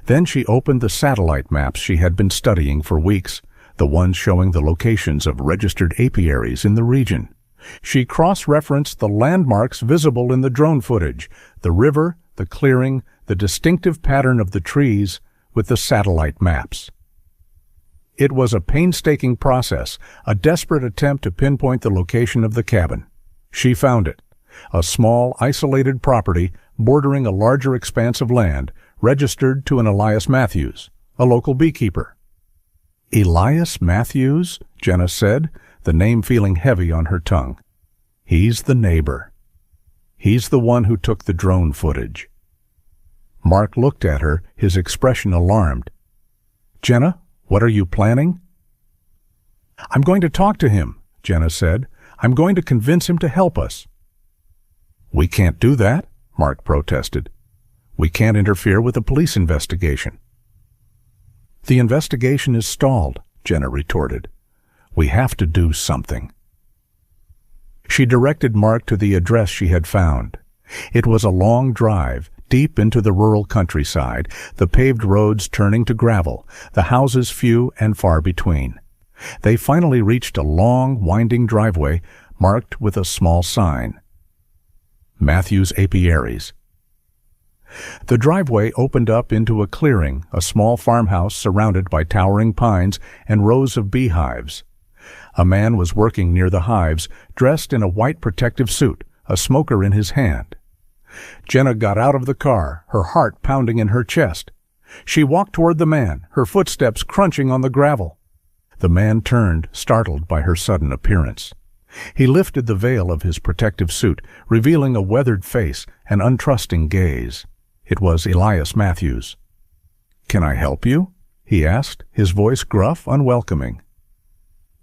Then she opened the satellite maps she had been studying for weeks, the ones showing the locations of registered apiaries in the region. She cross-referenced the landmarks visible in the drone footage, the river, the clearing, the distinctive pattern of the trees, with the satellite maps. It was a painstaking process, a desperate attempt to pinpoint the location of the cabin. She found it, a small, isolated property bordering a larger expanse of land, registered to an Elias Matthews, a local beekeeper. "Elias Matthews?" Jenna said, the name feeling heavy on her tongue. "He's the neighbor. He's the one who took the drone footage." Mark looked at her, his expression alarmed. "Jenna, what are you planning?" "I'm going to talk to him," Jenna said. "I'm going to convince him to help us." "We can't do that," Mark protested. "We can't interfere with the police investigation." "The investigation is stalled," Jenna retorted. "We have to do something." She directed Mark to the address she had found. It was a long drive, deep into the rural countryside, the paved roads turning to gravel, the houses few and far between. They finally reached a long, winding driveway marked with a small sign. Matthews Apiaries. The driveway opened up into a clearing, a small farmhouse surrounded by towering pines and rows of beehives. A man was working near the hives, dressed in a white protective suit, a smoker in his hand. Jenna got out of the car, her heart pounding in her chest. She walked toward the man, her footsteps crunching on the gravel. The man turned, startled by her sudden appearance. He lifted the veil of his protective suit, revealing a weathered face, an untrusting gaze. It was Elias Matthews. "Can I help you?" he asked, his voice gruff, unwelcoming.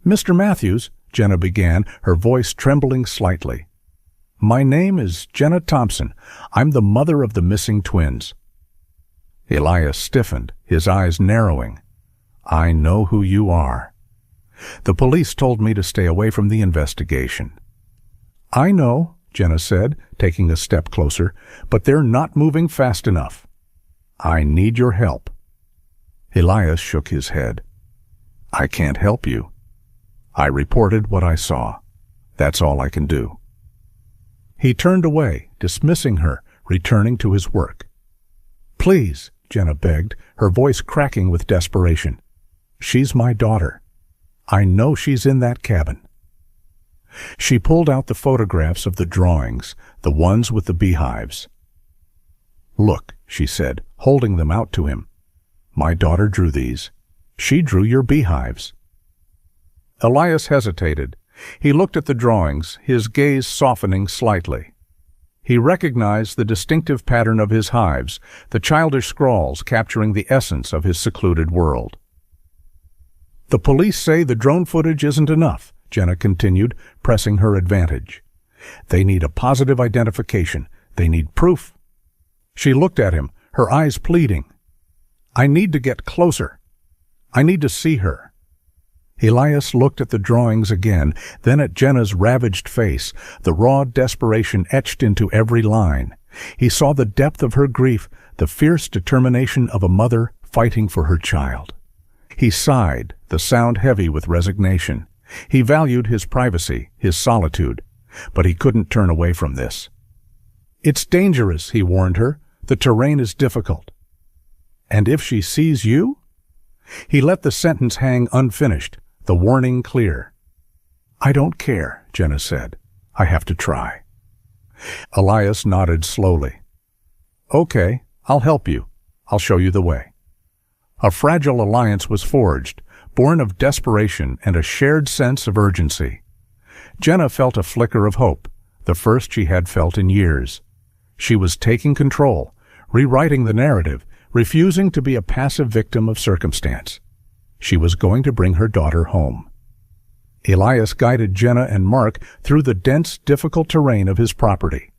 "Mr. Matthews," Jenna began, her voice trembling slightly. "My name is Jenna Thompson. I'm the mother of the missing twins." Elias stiffened, his eyes narrowing. "I know who you are. The police told me to stay away from the investigation." "I know," Jenna said, taking a step closer, "but they're not moving fast enough. I need your help." Elias shook his head. "I can't help you. I reported what I saw. That's all I can do." He turned away, dismissing her, returning to his work. "Please," Jenna begged, her voice cracking with desperation. "She's my daughter. I know she's in that cabin." She pulled out the photographs of the drawings, the ones with the beehives. "Look," she said, holding them out to him. "My daughter drew these. She drew your beehives." Elias hesitated. He looked at the drawings, his gaze softening slightly. He recognized the distinctive pattern of his hives, the childish scrawls capturing the essence of his secluded world. "The police say the drone footage isn't enough," Jenna continued, pressing her advantage. "They need a positive identification. They need proof." She looked at him, her eyes pleading. "I need to get closer. I need to see her." Elias looked at the drawings again, then at Jenna's ravaged face, the raw desperation etched into every line. He saw the depth of her grief, the fierce determination of a mother fighting for her child. He sighed, the sound heavy with resignation. He valued his privacy, his solitude, but he couldn't turn away from this. "It's dangerous," he warned her. "The terrain is difficult." "And if she sees you?" He let the sentence hang unfinished, the warning clear. "I don't care," Jenna said. "I have to try." Elias nodded slowly. "Okay, I'll help you. I'll show you the way." A fragile alliance was forged, born of desperation and a shared sense of urgency. Jenna felt a flicker of hope, the first she had felt in years. She was taking control, rewriting the narrative, refusing to be a passive victim of circumstance. She was going to bring her daughter home. Elias guided Jenna and Mark through the dense, difficult terrain of his property.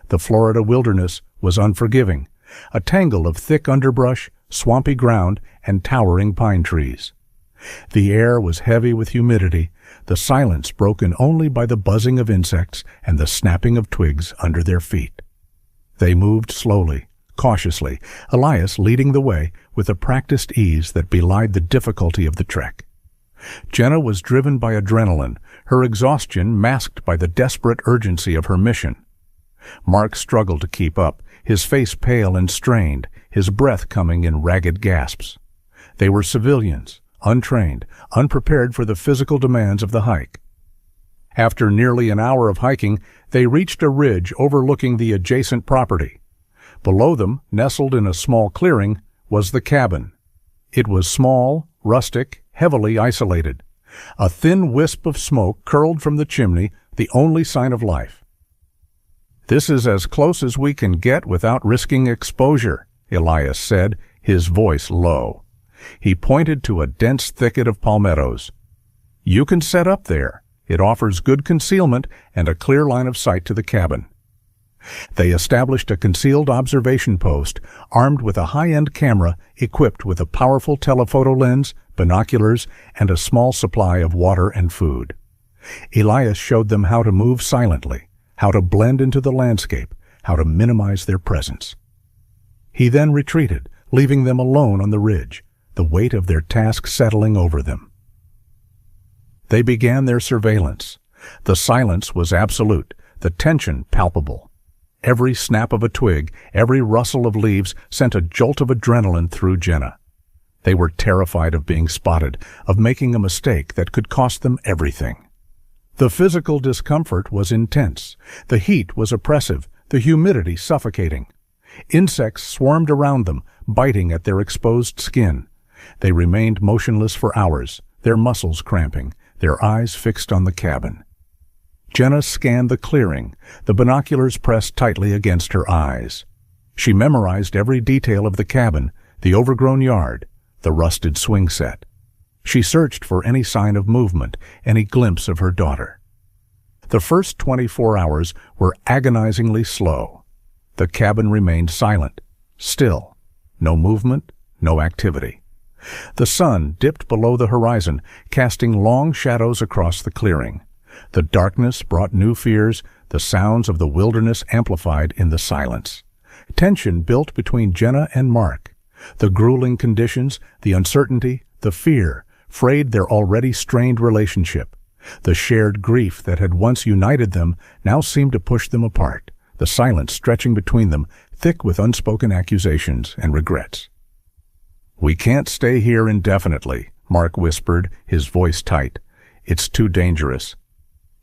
The Florida wilderness was unforgiving, a tangle of thick underbrush, swampy ground, and towering pine trees. The air was heavy with humidity, the silence broken only by the buzzing of insects and the snapping of twigs under their feet. They moved slowly, cautiously, Elias leading the way with a practiced ease that belied the difficulty of the trek. Jenna was driven by adrenaline, her exhaustion masked by the desperate urgency of her mission. Mark struggled to keep up, his face pale and strained, his breath coming in ragged gasps. They were civilians, untrained, unprepared for the physical demands of the hike. After nearly an hour of hiking, they reached a ridge overlooking the adjacent property. Below them, nestled in a small clearing, was the cabin. It was small, rustic, heavily isolated. A thin wisp of smoke curled from the chimney, the only sign of life. "This is as close as we can get without risking exposure," Elias said, his voice low. He pointed to a dense thicket of palmettos. "You can set up there. It offers good concealment and a clear line of sight to the cabin." They established a concealed observation post, armed with a high-end camera equipped with a powerful telephoto lens, binoculars, and a small supply of water and food. Elias showed them how to move silently, how to blend into the landscape, how to minimize their presence. He then retreated, leaving them alone on the ridge, the weight of their task settling over them. They began their surveillance. The silence was absolute, the tension palpable. Every snap of a twig, every rustle of leaves sent a jolt of adrenaline through Jenna. They were terrified of being spotted, of making a mistake that could cost them everything. The physical discomfort was intense. The heat was oppressive, the humidity suffocating. Insects swarmed around them, biting at their exposed skin. They remained motionless for hours, their muscles cramping, their eyes fixed on the cabin. Jenna scanned the clearing, the binoculars pressed tightly against her eyes. She memorized every detail of the cabin, the overgrown yard, the rusted swing set. She searched for any sign of movement, any glimpse of her daughter. The first 24 hours were agonizingly slow. The cabin remained silent, still, no movement, no activity. The sun dipped below the horizon, casting long shadows across the clearing. The darkness brought new fears, the sounds of the wilderness amplified in the silence. Tension built between Jenna and Mark. The grueling conditions, the uncertainty, the fear, frayed their already strained relationship. The shared grief that had once united them now seemed to push them apart, the silence stretching between them, thick with unspoken accusations and regrets. "We can't stay here indefinitely," Mark whispered, his voice tight. "It's too dangerous.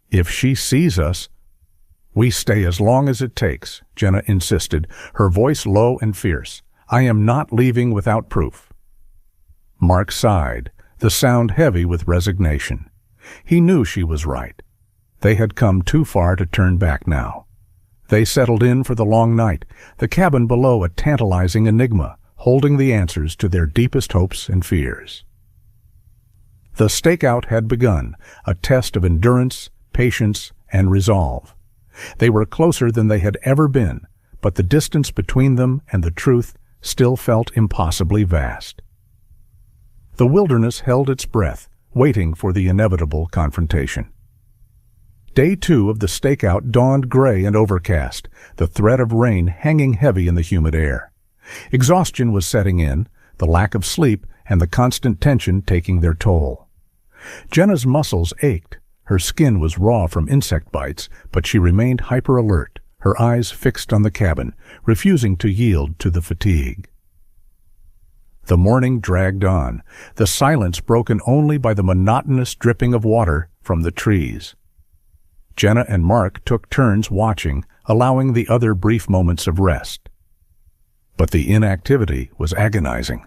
If she sees us—" "We stay as long as it takes," Jenna insisted, her voice low and fierce. "I am not leaving without proof." Mark sighed, the sound heavy with resignation. He knew she was right. They had come too far to turn back now. They settled in for the long night, the cabin below a tantalizing enigma, holding the answers to their deepest hopes and fears. The stakeout had begun, a test of endurance, patience, and resolve. They were closer than they had ever been, but the distance between them and the truth still felt impossibly vast. The wilderness held its breath, waiting for the inevitable confrontation. Day 2 of the stakeout dawned gray and overcast, the threat of rain hanging heavy in the humid air. Exhaustion was setting in, the lack of sleep and the constant tension taking their toll. Jenna's muscles ached. Her skin was raw from insect bites, but she remained hyper-alert, her eyes fixed on the cabin, refusing to yield to the fatigue. The morning dragged on, the silence broken only by the monotonous dripping of water from the trees. Jenna and Mark took turns watching, allowing the other brief moments of rest. But the inactivity was agonizing.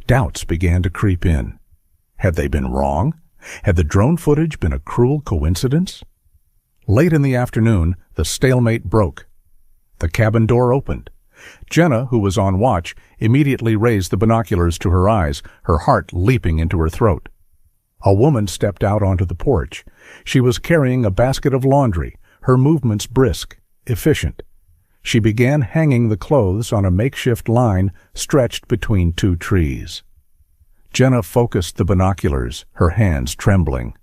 Doubts began to creep in. Had they been wrong? Had the drone footage been a cruel coincidence? Late in the afternoon, the stalemate broke. The cabin door opened. Jenna, who was on watch, immediately raised the binoculars to her eyes, her heart leaping into her throat. A woman stepped out onto the porch. She was carrying a basket of laundry, her movements brisk, efficient. She began hanging the clothes on a makeshift line stretched between two trees. Jenna focused the binoculars, her hands trembling.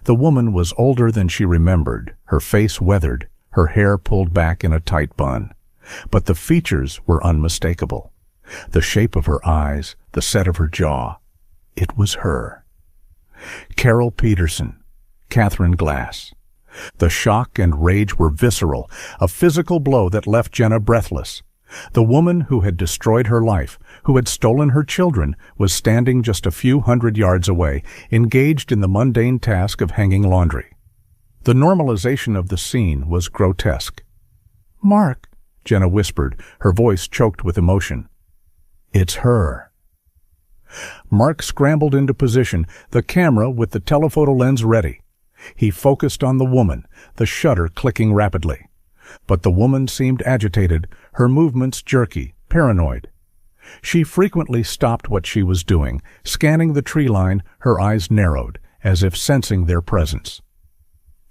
The woman was older than she remembered, her face weathered, her hair pulled back in a tight bun. But the features were unmistakable. The shape of her eyes, the set of her jaw. It was her. Carol Peterson, Catherine Glass. The shock and rage were visceral, a physical blow that left Jenna breathless. The woman who had destroyed her life, who had stolen her children, was standing just a few hundred yards away, engaged in the mundane task of hanging laundry. The normalization of the scene was grotesque. "Mark," Jenna whispered, her voice choked with emotion. "It's her." Mark scrambled into position, the camera with the telephoto lens ready. He focused on the woman, the shutter clicking rapidly. But the woman seemed agitated, her movements jerky, paranoid. She frequently stopped what she was doing, scanning the tree line, her eyes narrowed, as if sensing their presence.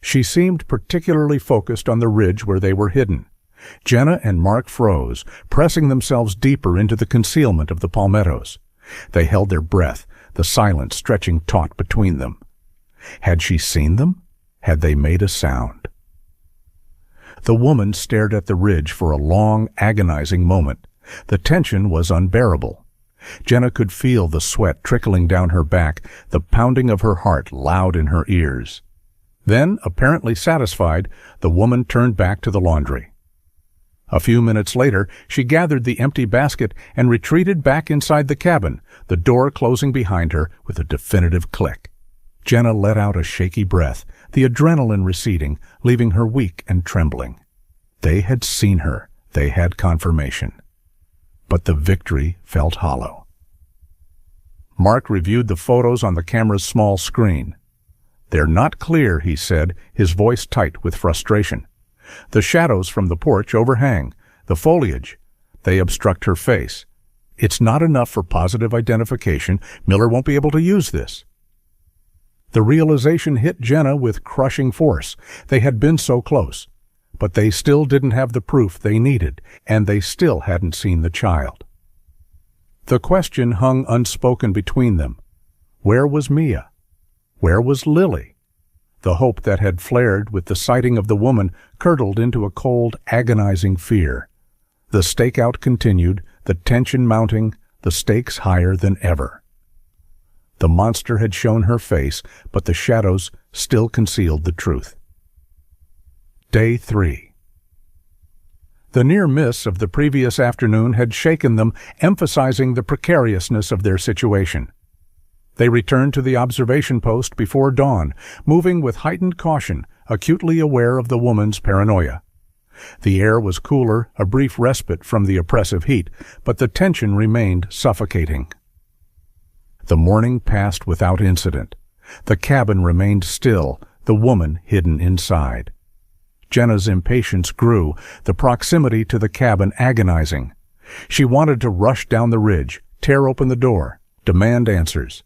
She seemed particularly focused on the ridge where they were hidden. Jenna and Mark froze, pressing themselves deeper into the concealment of the palmettos. They held their breath, the silence stretching taut between them. Had she seen them? Had they made a sound? The woman stared at the ridge for a long, agonizing moment. The tension was unbearable. Jenna could feel the sweat trickling down her back, the pounding of her heart loud in her ears. Then, apparently satisfied, the woman turned back to the laundry. A few minutes later, she gathered the empty basket and retreated back inside the cabin, the door closing behind her with a definitive click. Jenna let out a shaky breath, the adrenaline receding, leaving her weak and trembling. They had seen her. They had confirmation. But the victory felt hollow. Mark reviewed the photos on the camera's small screen. "They're not clear," he said, his voice tight with frustration. "The shadows from the porch overhang, the foliage. They obstruct her face. It's not enough for positive identification. Miller won't be able to use this." The realization hit Jenna with crushing force. They had been so close. But they still didn't have the proof they needed, and they still hadn't seen the child. The question hung unspoken between them. Where was Mia? Where was Lily? The hope that had flared with the sighting of the woman curdled into a cold, agonizing fear. The stakeout continued, the tension mounting, the stakes higher than ever. The monster had shown her face, but the shadows still concealed the truth. Day 3. The near miss of the previous afternoon had shaken them, emphasizing the precariousness of their situation. They returned to the observation post before dawn, moving with heightened caution, acutely aware of the woman's paranoia. The air was cooler, a brief respite from the oppressive heat, but the tension remained suffocating. The morning passed without incident. The cabin remained still, the woman hidden inside. Jenna's impatience grew, the proximity to the cabin agonizing. She wanted to rush down the ridge, tear open the door, demand answers.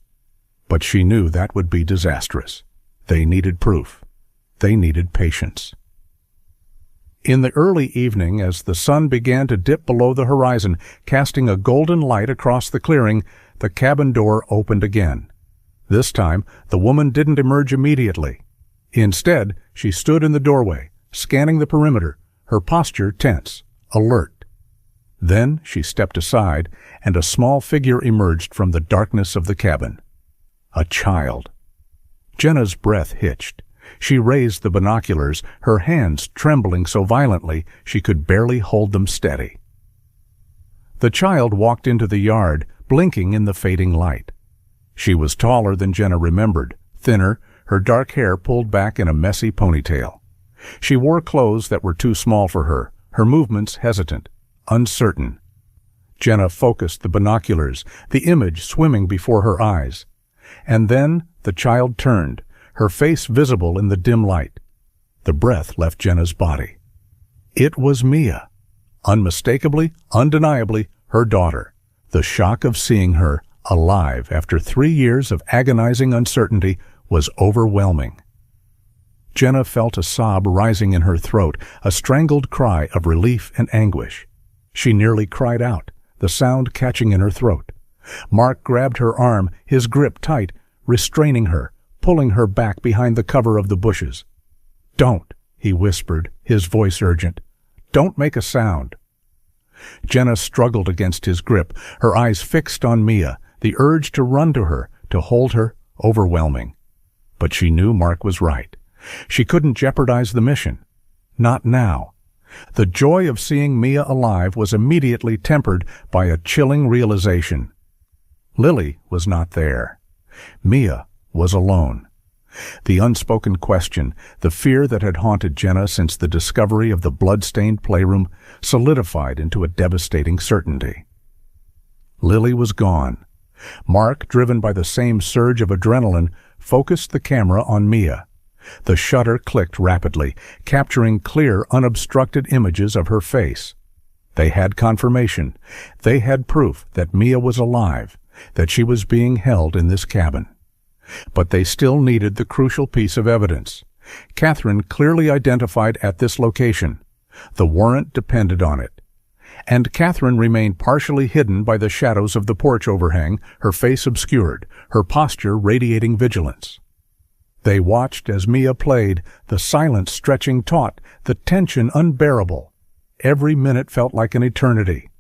But she knew that would be disastrous. They needed proof. They needed patience. In the early evening, as the sun began to dip below the horizon, casting a golden light across the clearing, the cabin door opened again. This time, the woman didn't emerge immediately. Instead, she stood in the doorway, scanning the perimeter, her posture tense, alert. Then she stepped aside, and a small figure emerged from the darkness of the cabin. A child. Jenna's breath hitched. She raised the binoculars, her hands trembling so violently she could barely hold them steady. The child walked into the yard, blinking in the fading light. She was taller than Jenna remembered, thinner, her dark hair pulled back in a messy ponytail. She wore clothes that were too small for her movements hesitant, uncertain. Jenna focused the binoculars, the image swimming before her eyes. And then the child turned, her face visible in the dim light. The breath left Jenna's body. It was Mia. Unmistakably, undeniably, her daughter. The shock of seeing her, alive after 3 years of agonizing uncertainty, was overwhelming. Jenna felt a sob rising in her throat, a strangled cry of relief and anguish. She nearly cried out, the sound catching in her throat. Mark grabbed her arm, his grip tight, restraining her, pulling her back behind the cover of the bushes. "Don't," he whispered, his voice urgent. "Don't make a sound." Jenna struggled against his grip, her eyes fixed on Mia, the urge to run to her, to hold her, overwhelming. But she knew Mark was right. She couldn't jeopardize the mission. Not now. The joy of seeing Mia alive was immediately tempered by a chilling realization. Lily was not there. Mia was alone. The unspoken question, the fear that had haunted Jenna since the discovery of the blood-stained playroom, solidified into a devastating certainty. Lily was gone. Mark, driven by the same surge of adrenaline, focused the camera on Mia. The shutter clicked rapidly, capturing clear, unobstructed images of her face. They had confirmation. They had proof that Mia was alive, that she was being held in this cabin. But they still needed the crucial piece of evidence. Catherine clearly identified at this location. The warrant depended on it. And Catherine remained partially hidden by the shadows of the porch overhang, her face obscured, her posture radiating vigilance. They watched as Mia played, the silence stretching taut, the tension unbearable. Every minute felt like an eternity.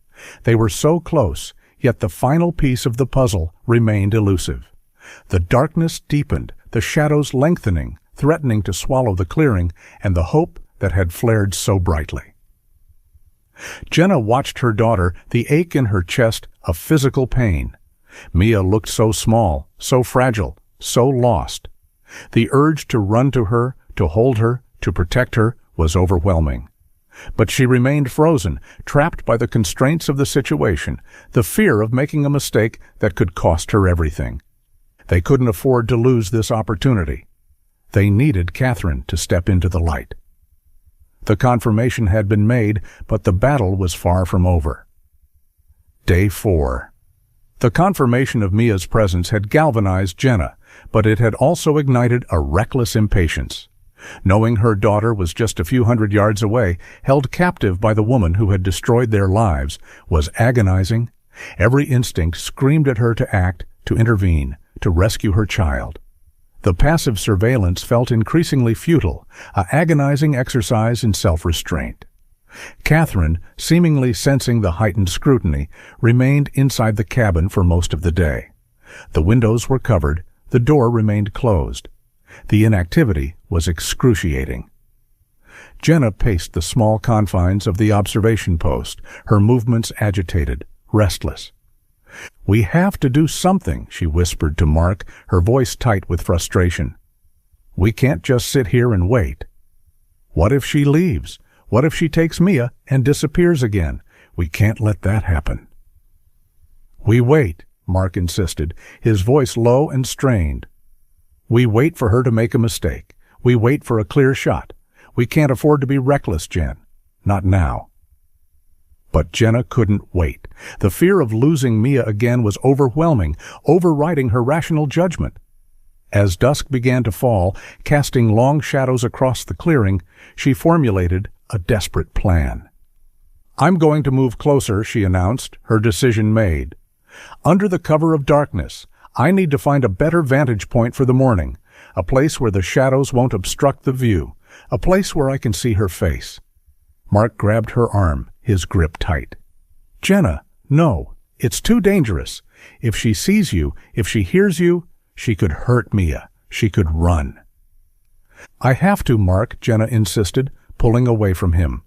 They were so close, yet the final piece of the puzzle remained elusive. The darkness deepened, the shadows lengthening, threatening to swallow the clearing and the hope that had flared so brightly. Jenna watched her daughter, the ache in her chest, a physical pain. Mia looked so small, so fragile, so lost. The urge to run to her, to hold her, to protect her, was overwhelming. But she remained frozen, trapped by the constraints of the situation, the fear of making a mistake that could cost her everything. They couldn't afford to lose this opportunity. They needed Catherine to step into the light. The confirmation had been made, but the battle was far from over. Day 4. The confirmation of Mia's presence had galvanized Jenna, but it had also ignited a reckless impatience. Knowing her daughter was just a few hundred yards away, held captive by the woman who had destroyed their lives, was agonizing. Every instinct screamed at her to act, to intervene, to rescue her child. The passive surveillance felt increasingly futile, an agonizing exercise in self-restraint. Catherine, seemingly sensing the heightened scrutiny, remained inside the cabin for most of the day. The windows were covered, the door remained closed. The inactivity was excruciating. Jenna paced the small confines of the observation post, her movements agitated, restless. "We have to do something," she whispered to Mark, her voice tight with frustration. "We can't just sit here and wait. What if she leaves? What if she takes Mia and disappears again? We can't let that happen." "We wait," Mark insisted, his voice low and strained. "We wait for her to make a mistake. We wait for a clear shot. We can't afford to be reckless, Jen. Not now." But Jenna couldn't wait. The fear of losing Mia again was overwhelming, overriding her rational judgment. As dusk began to fall, casting long shadows across the clearing, she formulated a desperate plan. "I'm going to move closer," she announced, her decision made. "Under the cover of darkness, I need to find a better vantage point for the morning, a place where the shadows won't obstruct the view, a place where I can see her face." Mark grabbed her arm, his grip tight. "Jenna, no, it's too dangerous. If she sees you, if she hears you, she could hurt Mia. She could run." "I have to, Mark," Jenna insisted, pulling away from him.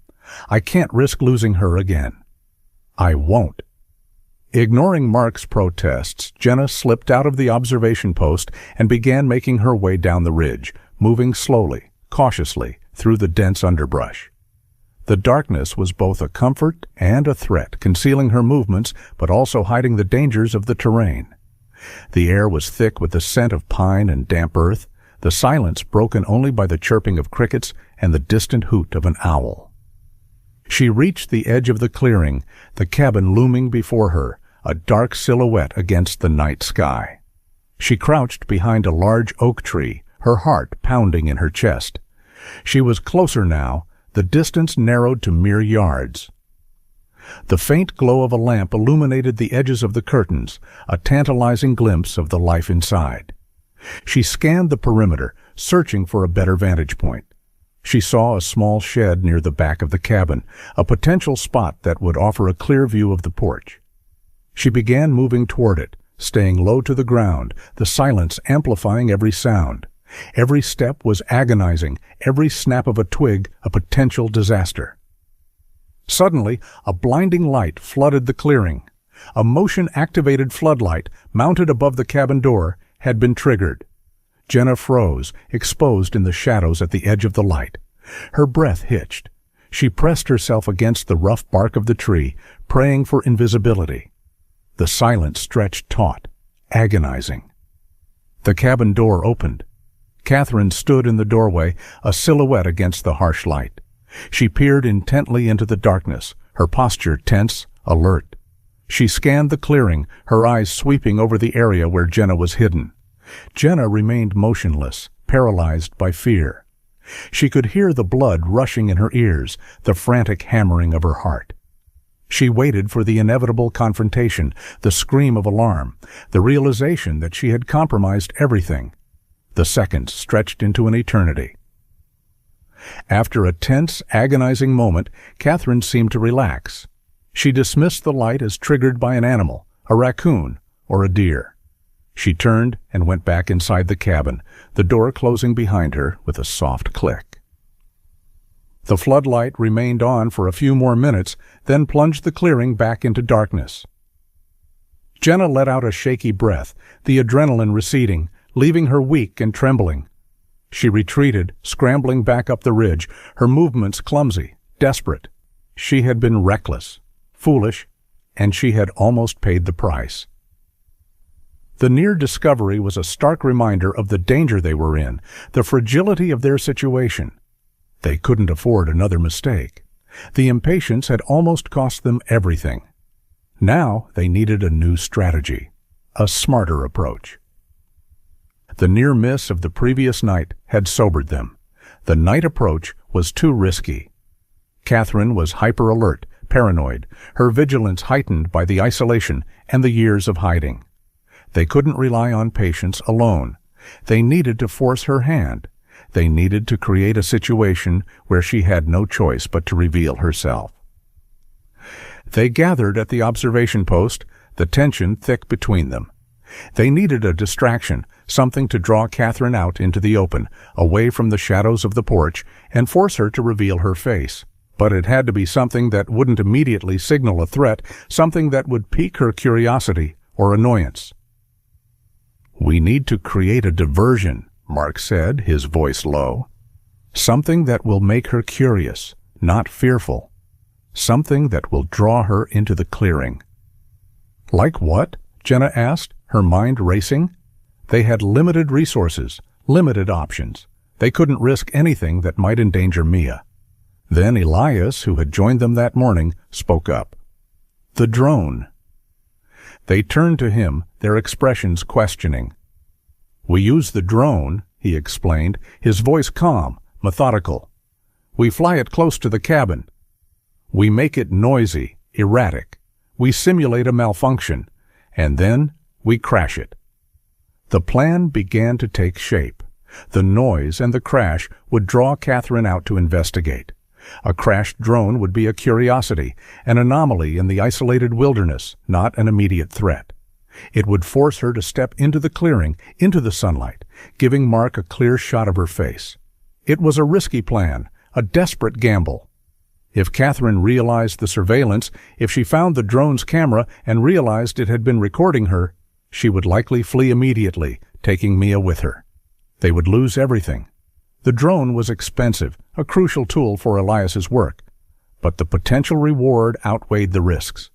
"I can't risk losing her again." "I won't." Ignoring Mark's protests, Jenna slipped out of the observation post and began making her way down the ridge, moving slowly, cautiously, through the dense underbrush. The darkness was both a comfort and a threat, concealing her movements but also hiding the dangers of the terrain. The air was thick with the scent of pine and damp earth, the silence broken only by the chirping of crickets and the distant hoot of an owl. She reached the edge of the clearing, the cabin looming before her, a dark silhouette against the night sky. She crouched behind a large oak tree, her heart pounding in her chest. She was closer now, the distance narrowed to mere yards. The faint glow of a lamp illuminated the edges of the curtains, a tantalizing glimpse of the life inside. She scanned the perimeter, searching for a better vantage point. She saw a small shed near the back of the cabin, a potential spot that would offer a clear view of the porch. She began moving toward it, staying low to the ground, the silence amplifying every sound. Every step was agonizing, every snap of a twig a potential disaster. Suddenly, a blinding light flooded the clearing. A motion-activated floodlight, mounted above the cabin door, had been triggered. Jenna froze, exposed in the shadows at the edge of the light. Her breath hitched. She pressed herself against the rough bark of the tree, praying for invisibility. The silence stretched taut, agonizing. The cabin door opened. Catherine stood in the doorway, a silhouette against the harsh light. She peered intently into the darkness, her posture tense, alert. She scanned the clearing, her eyes sweeping over the area where Jenna was hidden. Jenna remained motionless, paralyzed by fear. She could hear the blood rushing in her ears, the frantic hammering of her heart. She waited for the inevitable confrontation, the scream of alarm, the realization that she had compromised everything. The seconds stretched into an eternity. After a tense, agonizing moment, Catherine seemed to relax. She dismissed the light as triggered by an animal, a raccoon, or a deer. She turned and went back inside the cabin, the door closing behind her with a soft click. The floodlight remained on for a few more minutes, then plunged the clearing back into darkness. Jenna let out a shaky breath, the adrenaline receding, leaving her weak and trembling. She retreated, scrambling back up the ridge, her movements clumsy, desperate. She had been reckless, foolish, and she had almost paid the price. The near discovery was a stark reminder of the danger they were in, the fragility of their situation. They couldn't afford another mistake. The impatience had almost cost them everything. Now they needed a new strategy, a smarter approach. The near miss of the previous night had sobered them. The night approach was too risky. Catherine was hyper-alert, paranoid, her vigilance heightened by the isolation and the years of hiding. They couldn't rely on patience alone. They needed to force her hand. They needed to create a situation where she had no choice but to reveal herself. They gathered at the observation post, the tension thick between them. They needed a distraction, something to draw Catherine out into the open, away from the shadows of the porch, and force her to reveal her face. But it had to be something that wouldn't immediately signal a threat, something that would pique her curiosity or annoyance. "We need to create a diversion," Mark said, his voice low. "Something that will make her curious, not fearful. Something that will draw her into the clearing." "Like what?" Jenna asked, her mind racing. They had limited resources, limited options. They couldn't risk anything that might endanger Mia. Then Elias, who had joined them that morning, spoke up. "The drone." They turned to him, their expressions questioning. "We use the drone," he explained, his voice calm, methodical. "We fly it close to the cabin. We make it noisy, erratic. We simulate a malfunction, and then we crash it." The plan began to take shape. The noise and the crash would draw Catherine out to investigate. A crashed drone would be a curiosity, an anomaly in the isolated wilderness, not an immediate threat. It would force her to step into the clearing, into the sunlight, giving Mark a clear shot of her face. It was a risky plan, a desperate gamble. If Catherine realized the surveillance, if she found the drone's camera and realized it had been recording her, she would likely flee immediately, taking Mia with her. They would lose everything. The drone was expensive, a crucial tool for Elias's work, but the potential reward outweighed the risks.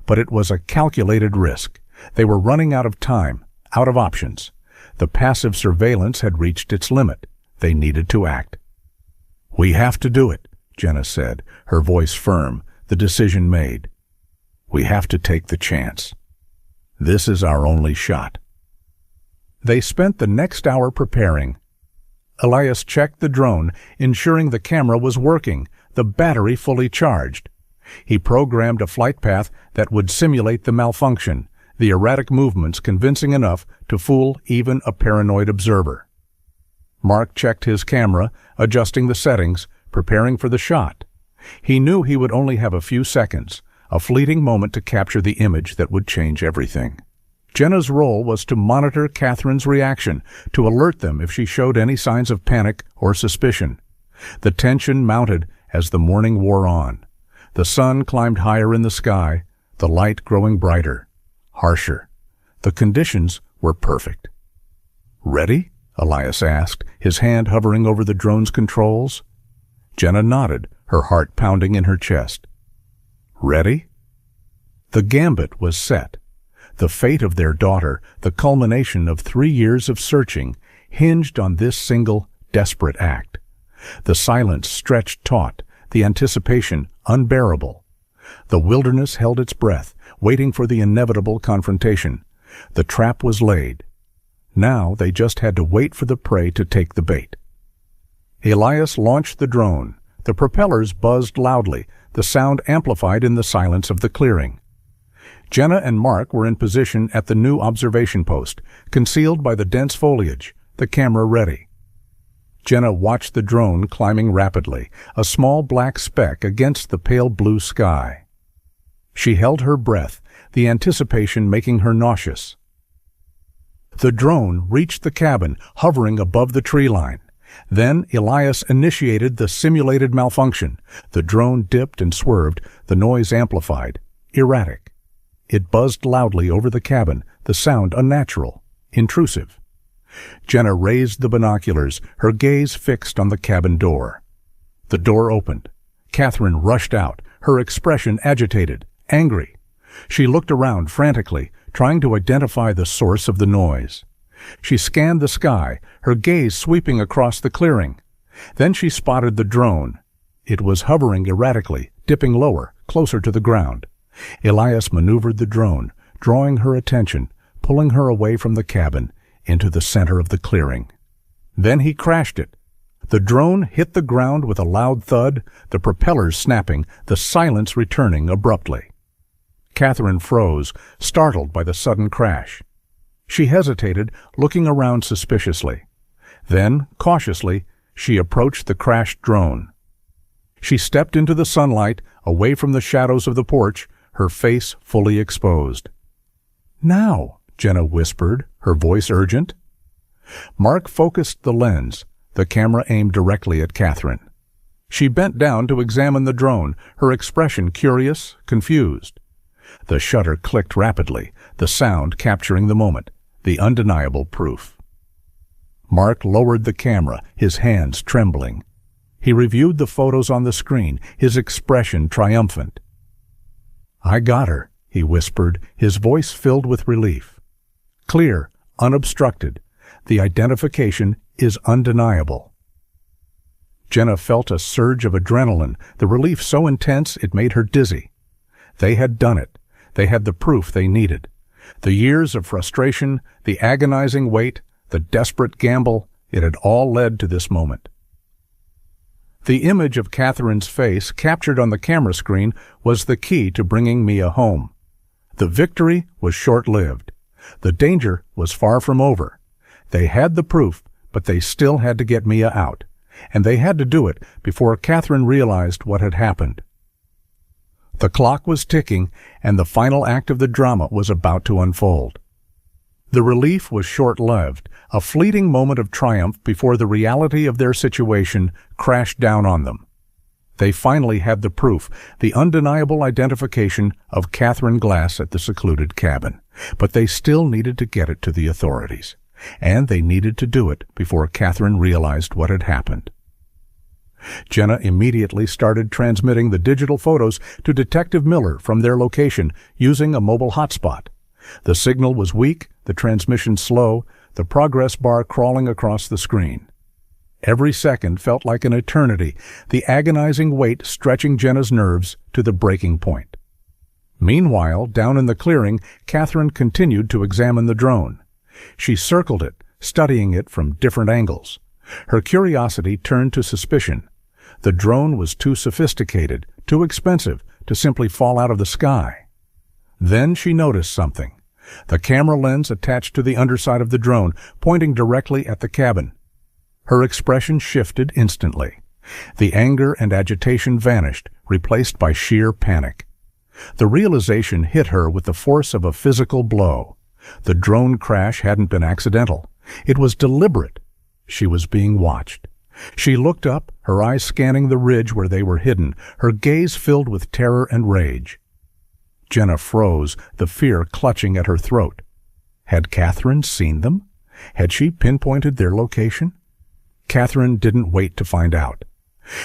But it was a calculated risk. They were running out of time, out of options. The passive surveillance had reached its limit. They needed to act. "We have to do it," Jenna said, her voice firm, the decision made. "We have to take the chance. This is our only shot." They spent the next hour preparing. Elias checked the drone, ensuring the camera was working, the battery fully charged. He programmed a flight path that would simulate the malfunction, the erratic movements convincing enough to fool even a paranoid observer. Mark checked his camera, adjusting the settings, preparing for the shot. He knew he would only have a few seconds, a fleeting moment to capture the image that would change everything. Jenna's role was to monitor Catherine's reaction, to alert them if she showed any signs of panic or suspicion. The tension mounted as the morning wore on. The sun climbed higher in the sky, the light growing brighter, harsher. The conditions were perfect. "Ready?" Elias asked, his hand hovering over the drone's controls. Jenna nodded, her heart pounding in her chest. "Ready?" The gambit was set. The fate of their daughter, the culmination of 3 years of searching, hinged on this single, desperate act. The silence stretched taut, the anticipation unbearable. The wilderness held its breath, waiting for the inevitable confrontation. The trap was laid. Now they just had to wait for the prey to take the bait. Elias launched the drone. The propellers buzzed loudly, the sound amplified in the silence of the clearing. Jenna and Mark were in position at the new observation post, concealed by the dense foliage, the camera ready. Jenna watched the drone climbing rapidly, a small black speck against the pale blue sky. She held her breath, the anticipation making her nauseous. The drone reached the cabin, hovering above the tree line. Then Elias initiated the simulated malfunction. The drone dipped and swerved, the noise amplified, erratic. It buzzed loudly over the cabin, the sound unnatural, intrusive. Jenna raised the binoculars, her gaze fixed on the cabin door. The door opened. Catherine rushed out, her expression agitated, angry. She looked around frantically, trying to identify the source of the noise. She scanned the sky, her gaze sweeping across the clearing. Then she spotted the drone. It was hovering erratically, dipping lower, closer to the ground. Elias maneuvered the drone, drawing her attention, pulling her away from the cabin, into the center of the clearing. Then he crashed it. The drone hit the ground with a loud thud, the propellers snapping, the silence returning abruptly. Catherine froze, startled by the sudden crash. She hesitated, looking around suspiciously. Then, cautiously, she approached the crashed drone. She stepped into the sunlight, away from the shadows of the porch, her face fully exposed. "Now," Jenna whispered, her voice urgent. Mark focused the lens, the camera aimed directly at Catherine. She bent down to examine the drone, her expression curious, confused. The shutter clicked rapidly, the sound capturing the moment, the undeniable proof. Mark lowered the camera, his hands trembling. He reviewed the photos on the screen, his expression triumphant. "I got her," he whispered, his voice filled with relief. "Clear, unobstructed. The identification is undeniable." Jenna felt a surge of adrenaline, the relief so intense it made her dizzy. They had done it. They had the proof they needed. The years of frustration, the agonizing wait, the desperate gamble, it had all led to this moment. The image of Catherine's face captured on the camera screen was the key to bringing Mia home. The victory was short-lived. The danger was far from over. They had the proof, but they still had to get Mia out, and they had to do it before Catherine realized what had happened. The clock was ticking, and the final act of the drama was about to unfold. The relief was short-lived, a fleeting moment of triumph before the reality of their situation crashed down on them. They finally had the proof, the undeniable identification of Catherine Glass at the secluded cabin, but they still needed to get it to the authorities, and they needed to do it before Catherine realized what had happened. Jenna immediately started transmitting the digital photos to Detective Miller from their location using a mobile hotspot. The signal was weak, the transmission slow, the progress bar crawling across the screen. Every second felt like an eternity, the agonizing wait stretching Jenna's nerves to the breaking point. Meanwhile, down in the clearing, Catherine continued to examine the drone. She circled it, studying it from different angles. Her curiosity turned to suspicion. The drone was too sophisticated, too expensive to simply fall out of the sky. Then she noticed something. The camera lens attached to the underside of the drone, pointing directly at the cabin. Her expression shifted instantly. The anger and agitation vanished, replaced by sheer panic. The realization hit her with the force of a physical blow. The drone crash hadn't been accidental. It was deliberate. She was being watched. She looked up, her eyes scanning the ridge where they were hidden, her gaze filled with terror and rage. Jenna froze, the fear clutching at her throat. Had Catherine seen them? Had she pinpointed their location? Catherine didn't wait to find out.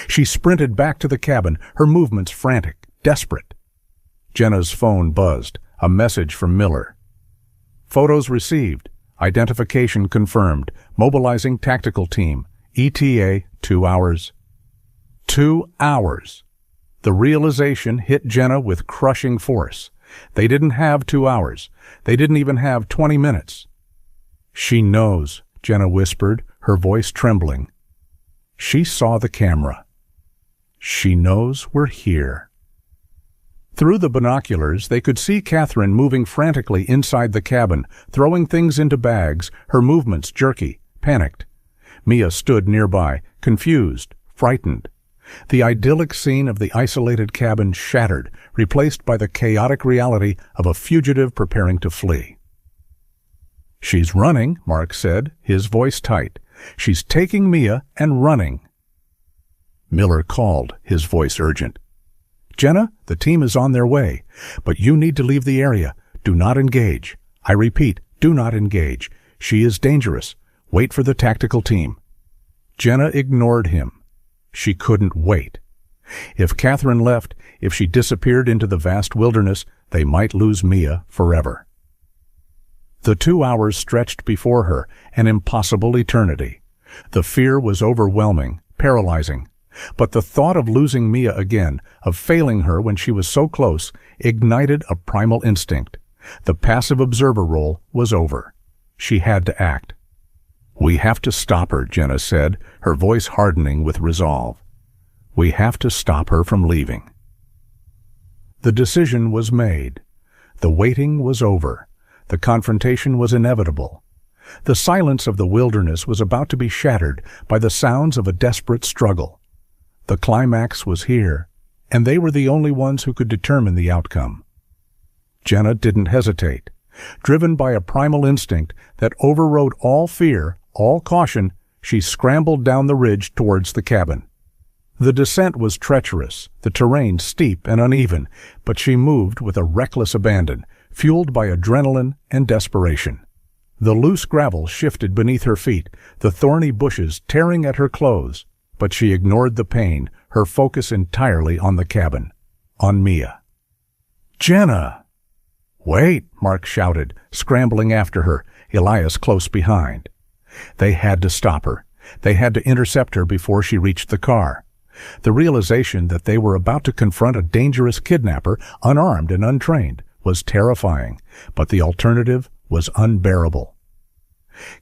She sprinted back to the cabin, her movements frantic, desperate. Jenna's phone buzzed, a message from Miller. "Photos received. Identification confirmed. Mobilizing tactical team. ETA 2 hours. 2 hours. The realization hit Jenna with crushing force. They didn't have 2 hours. They didn't even have 20 minutes. "She knows," Jenna whispered, her voice trembling. She saw the camera. "She knows we're here." Through the binoculars, they could see Catherine moving frantically inside the cabin, throwing things into bags, her movements jerky, panicked. Mia stood nearby, confused, frightened. The idyllic scene of the isolated cabin shattered, replaced by the chaotic reality of a fugitive preparing to flee. "She's running," Mark said, his voice tight. "She's taking Mia and running." Miller called, his voice urgent. "Jenna, the team is on their way, but you need to leave the area. Do not engage. I repeat, do not engage. She is dangerous. Wait for the tactical team." Jenna ignored him. She couldn't wait. If Catherine left, if she disappeared into the vast wilderness, they might lose Mia forever. The 2 hours stretched before her, an impossible eternity. The fear was overwhelming, paralyzing. But the thought of losing Mia again, of failing her when she was so close, ignited a primal instinct. The passive observer role was over. She had to act. "We have to stop her," Jenna said, her voice hardening with resolve. "We have to stop her from leaving." The decision was made. The waiting was over. The confrontation was inevitable. The silence of the wilderness was about to be shattered by the sounds of a desperate struggle. The climax was here, and they were the only ones who could determine the outcome. Jenna didn't hesitate. Driven by a primal instinct that overrode all fear, all caution, she scrambled down the ridge towards the cabin. The descent was treacherous, the terrain steep and uneven, but she moved with a reckless abandon, fueled by adrenaline and desperation. The loose gravel shifted beneath her feet, the thorny bushes tearing at her clothes, but she ignored the pain, her focus entirely on the cabin, on Mia. "Jenna!" "Wait!" Mark shouted, scrambling after her, Elias close behind. They had to stop her. They had to intercept her before she reached the car. The realization that they were about to confront a dangerous kidnapper, unarmed and untrained, was terrifying, but the alternative was unbearable.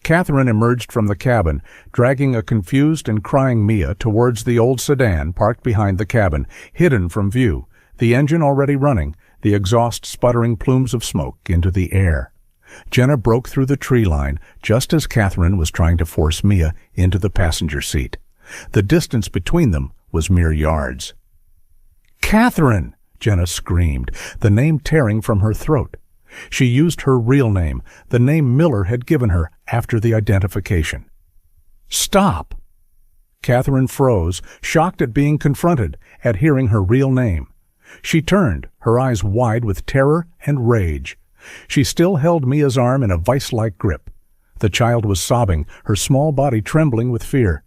Catherine emerged from the cabin, dragging a confused and crying Mia towards the old sedan parked behind the cabin, hidden from view, the engine already running, the exhaust sputtering plumes of smoke into the air. Jenna broke through the tree line just as Catherine was trying to force Mia into the passenger seat. The distance between them was mere yards. "Catherine!" Jenna screamed, the name tearing from her throat. She used her real name, the name Miller had given her after the identification. "Stop!" Catherine froze, shocked at being confronted, at hearing her real name. She turned, her eyes wide with terror and rage. She still held Mia's arm in a vice-like grip. The child was sobbing, her small body trembling with fear.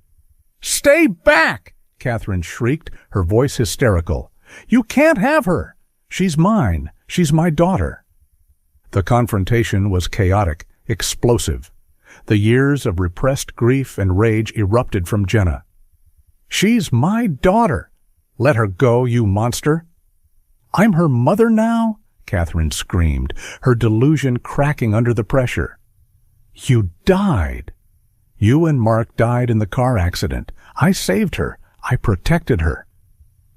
"Stay back!" Catherine shrieked, her voice hysterical. "You can't have her! She's mine. She's my daughter." The confrontation was chaotic, explosive. The years of repressed grief and rage erupted from Jenna. "She's my daughter! Let her go, you monster!" "I'm her mother now?" Catherine screamed, her delusion cracking under the pressure. "You died. You and Mark died in the car accident. I saved her. I protected her."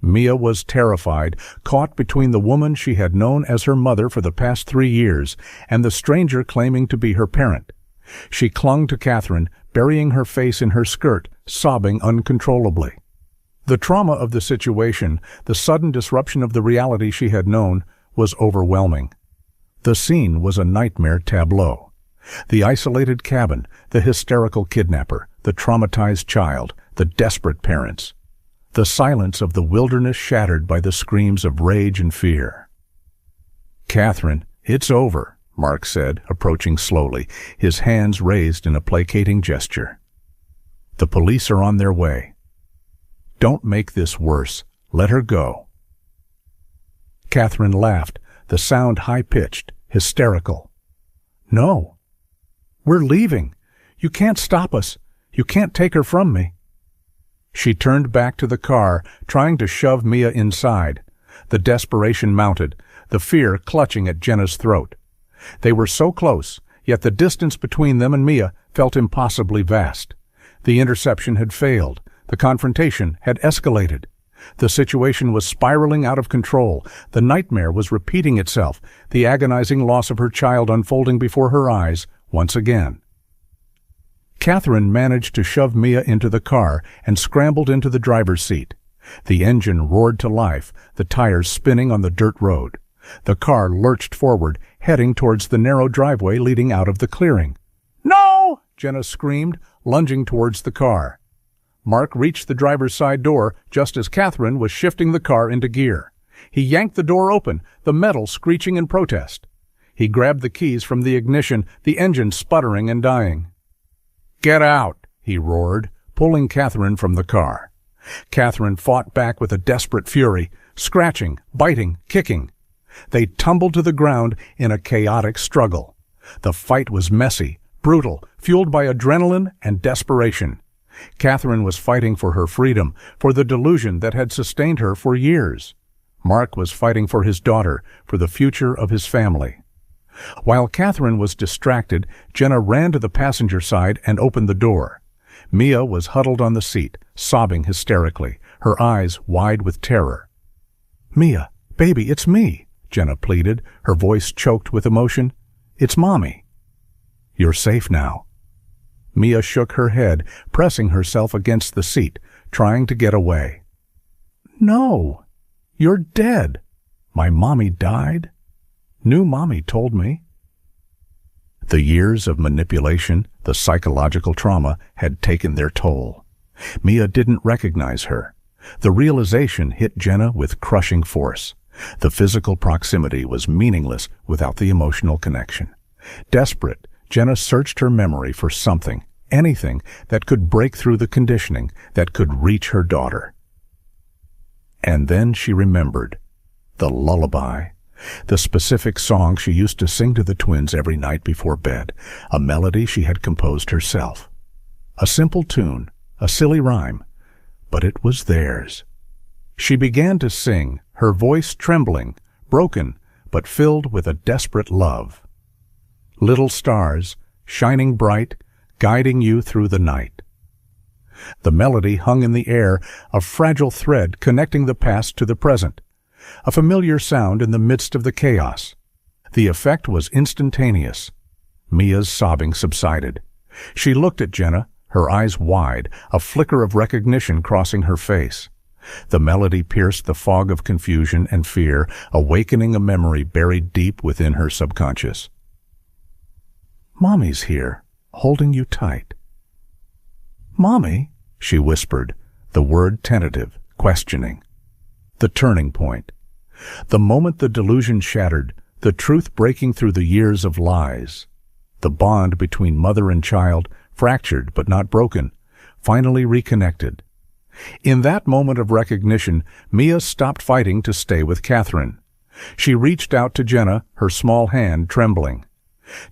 Mia was terrified, caught between the woman she had known as her mother for the past 3 years and the stranger claiming to be her parent. She clung to Catherine, burying her face in her skirt, sobbing uncontrollably. The trauma of the situation, the sudden disruption of the reality she had known, was overwhelming. The scene was a nightmare tableau. The isolated cabin, the hysterical kidnapper, the traumatized child, the desperate parents. The silence of the wilderness shattered by the screams of rage and fear. "Catherine, it's over," Mark said, approaching slowly, his hands raised in a placating gesture. "The police are on their way. Don't make this worse. Let her go." Catherine laughed, the sound high-pitched, hysterical. "No. We're leaving. You can't stop us. You can't take her from me." She turned back to the car, trying to shove Mia inside. The desperation mounted, the fear clutching at Jenna's throat. They were so close, yet the distance between them and Mia felt impossibly vast. The interception had failed. The confrontation had escalated. The situation was spiraling out of control. The nightmare was repeating itself, the agonizing loss of her child unfolding before her eyes once again. Catherine managed to shove Mia into the car and scrambled into the driver's seat. The engine roared to life, the tires spinning on the dirt road. The car lurched forward, heading towards the narrow driveway leading out of the clearing. "No!" Jenna screamed, lunging towards the car. Mark reached the driver's side door just as Catherine was shifting the car into gear. He yanked the door open, the metal screeching in protest. He grabbed the keys from the ignition, the engine sputtering and dying. "Get out!" he roared, pulling Catherine from the car. Catherine fought back with a desperate fury, scratching, biting, kicking. They tumbled to the ground in a chaotic struggle. The fight was messy, brutal, fueled by adrenaline and desperation. Catherine was fighting for her freedom, for the delusion that had sustained her for years. Mark was fighting for his daughter, for the future of his family. While Catherine was distracted, Jenna ran to the passenger side and opened the door. Mia was huddled on the seat, sobbing hysterically, her eyes wide with terror. "Mia, baby, it's me," Jenna pleaded, her voice choked with emotion. "It's Mommy." "You're safe now." Mia shook her head, pressing herself against the seat, trying to get away. "No, you're dead. My mommy died. New Mommy told me." The years of manipulation, the psychological trauma, had taken their toll. Mia didn't recognize her. The realization hit Jenna with crushing force. The physical proximity was meaningless without the emotional connection. Desperate, Jenna searched her memory for something, anything that could break through the conditioning, that could reach her daughter. And then she remembered. The lullaby. The specific song she used to sing to the twins every night before bed, a melody she had composed herself. A simple tune, a silly rhyme, but it was theirs. She began to sing, her voice trembling, broken, but filled with a desperate love. Little stars, shining bright, guiding you through the night. The melody hung in the air, a fragile thread connecting the past to the present. A familiar sound in the midst of the chaos. The effect was instantaneous. Mia's sobbing subsided. She looked at Jenna, her eyes wide, a flicker of recognition crossing her face. The melody pierced the fog of confusion and fear, awakening a memory buried deep within her subconscious. "Mommy's here, holding you tight." "Mommy?" she whispered, the word tentative, questioning. The turning point. The moment the delusion shattered, the truth breaking through the years of lies. The bond between mother and child, fractured but not broken, finally reconnected. In that moment of recognition, Mia stopped fighting to stay with Catherine. She reached out to Jenna, her small hand trembling.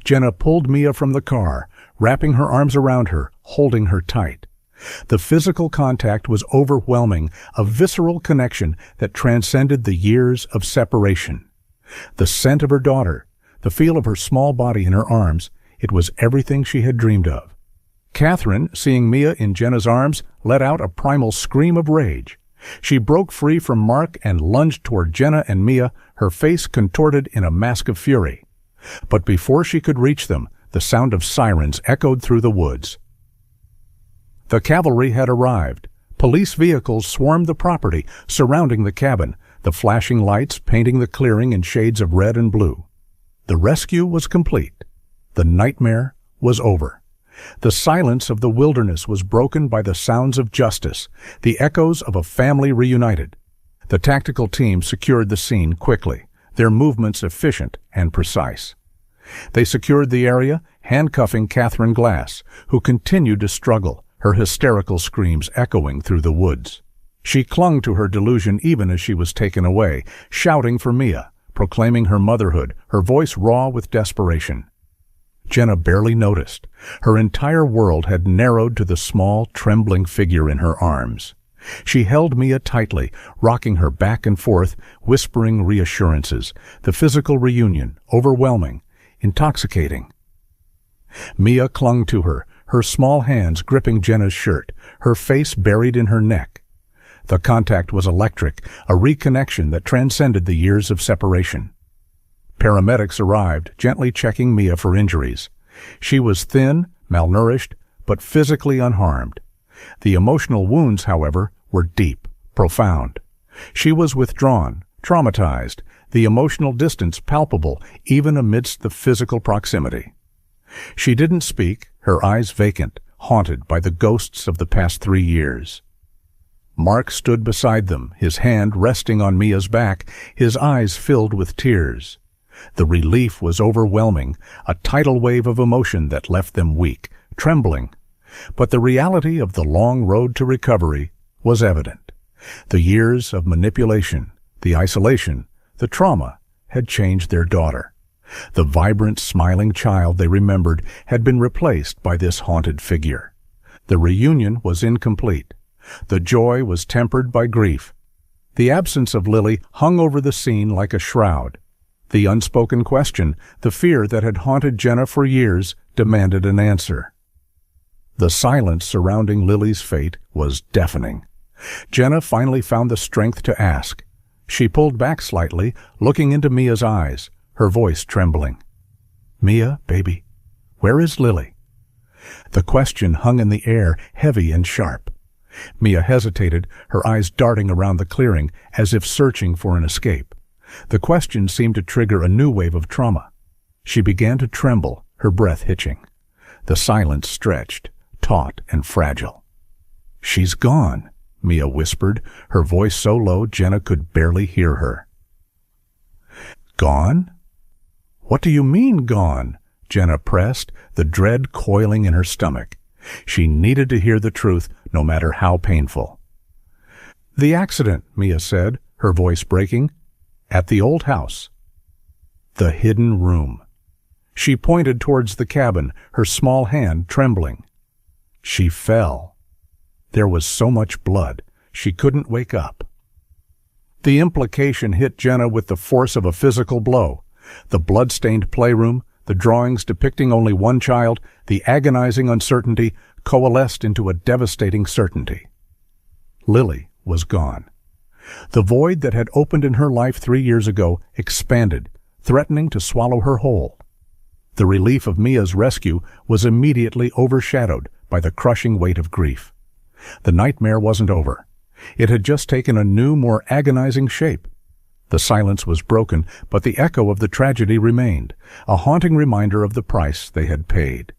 Jenna pulled Mia from the car, wrapping her arms around her, holding her tight. The physical contact was overwhelming, a visceral connection that transcended the years of separation. The scent of her daughter, the feel of her small body in her arms, it was everything she had dreamed of. Catherine, seeing Mia in Jenna's arms, let out a primal scream of rage. She broke free from Mark and lunged toward Jenna and Mia, her face contorted in a mask of fury. But before she could reach them, the sound of sirens echoed through the woods. The cavalry had arrived. Police vehicles swarmed the property, surrounding the cabin, the flashing lights painting the clearing in shades of red and blue. The rescue was complete. The nightmare was over. The silence of the wilderness was broken by the sounds of justice, the echoes of a family reunited. The tactical team secured the scene quickly, their movements efficient and precise. They secured the area, handcuffing Catherine Glass, who continued to struggle, her hysterical screams echoing through the woods. She clung to her delusion even as she was taken away, shouting for Mia, proclaiming her motherhood, her voice raw with desperation. Jenna barely noticed. Her entire world had narrowed to the small, trembling figure in her arms. She held Mia tightly, rocking her back and forth, whispering reassurances, the physical reunion, overwhelming, intoxicating. Mia clung to her small hands gripping Jenna's shirt, her face buried in her neck. The contact was electric, a reconnection that transcended the years of separation. Paramedics arrived, gently checking Mia for injuries. She was thin, malnourished, but physically unharmed. The emotional wounds, however, were deep, profound. She was withdrawn, traumatized, the emotional distance palpable even amidst the physical proximity. She didn't speak, her eyes vacant, haunted by the ghosts of the past 3 years. Mark stood beside them, his hand resting on Mia's back, his eyes filled with tears. The relief was overwhelming, a tidal wave of emotion that left them weak, trembling. But the reality of the long road to recovery was evident. The years of manipulation, the isolation, the trauma had changed their daughter. The vibrant, smiling child they remembered had been replaced by this haunted figure. The reunion was incomplete. The joy was tempered by grief. The absence of Lily hung over the scene like a shroud. The unspoken question, the fear that had haunted Jenna for years, demanded an answer. The silence surrounding Lily's fate was deafening. Jenna finally found the strength to ask. She pulled back slightly, looking into Mia's eyes, her voice trembling. "Mia, baby, where is Lily?" The question hung in the air, heavy and sharp. Mia hesitated, her eyes darting around the clearing, as if searching for an escape. The question seemed to trigger a new wave of trauma. She began to tremble, her breath hitching. The silence stretched, taut and fragile. "She's gone," Mia whispered, her voice so low Jenna could barely hear her. "Gone? What do you mean, gone?" Jenna pressed, the dread coiling in her stomach. She needed to hear the truth, no matter how painful. "The accident," Mia said, her voice breaking. "At the old house." The hidden room. She pointed towards the cabin, her small hand trembling. She fell. There was so much blood, she couldn't wake up. The implication hit Jenna with the force of a physical blow. The blood-stained playroom, the drawings depicting only one child, the agonizing uncertainty coalesced into a devastating certainty. Lily was gone. The void that had opened in her life 3 years ago expanded, threatening to swallow her whole. The relief of Mia's rescue was immediately overshadowed by the crushing weight of grief. The nightmare wasn't over. It had just taken a new, more agonizing shape. The silence was broken, but the echo of the tragedy remained, a haunting reminder of the price they had paid.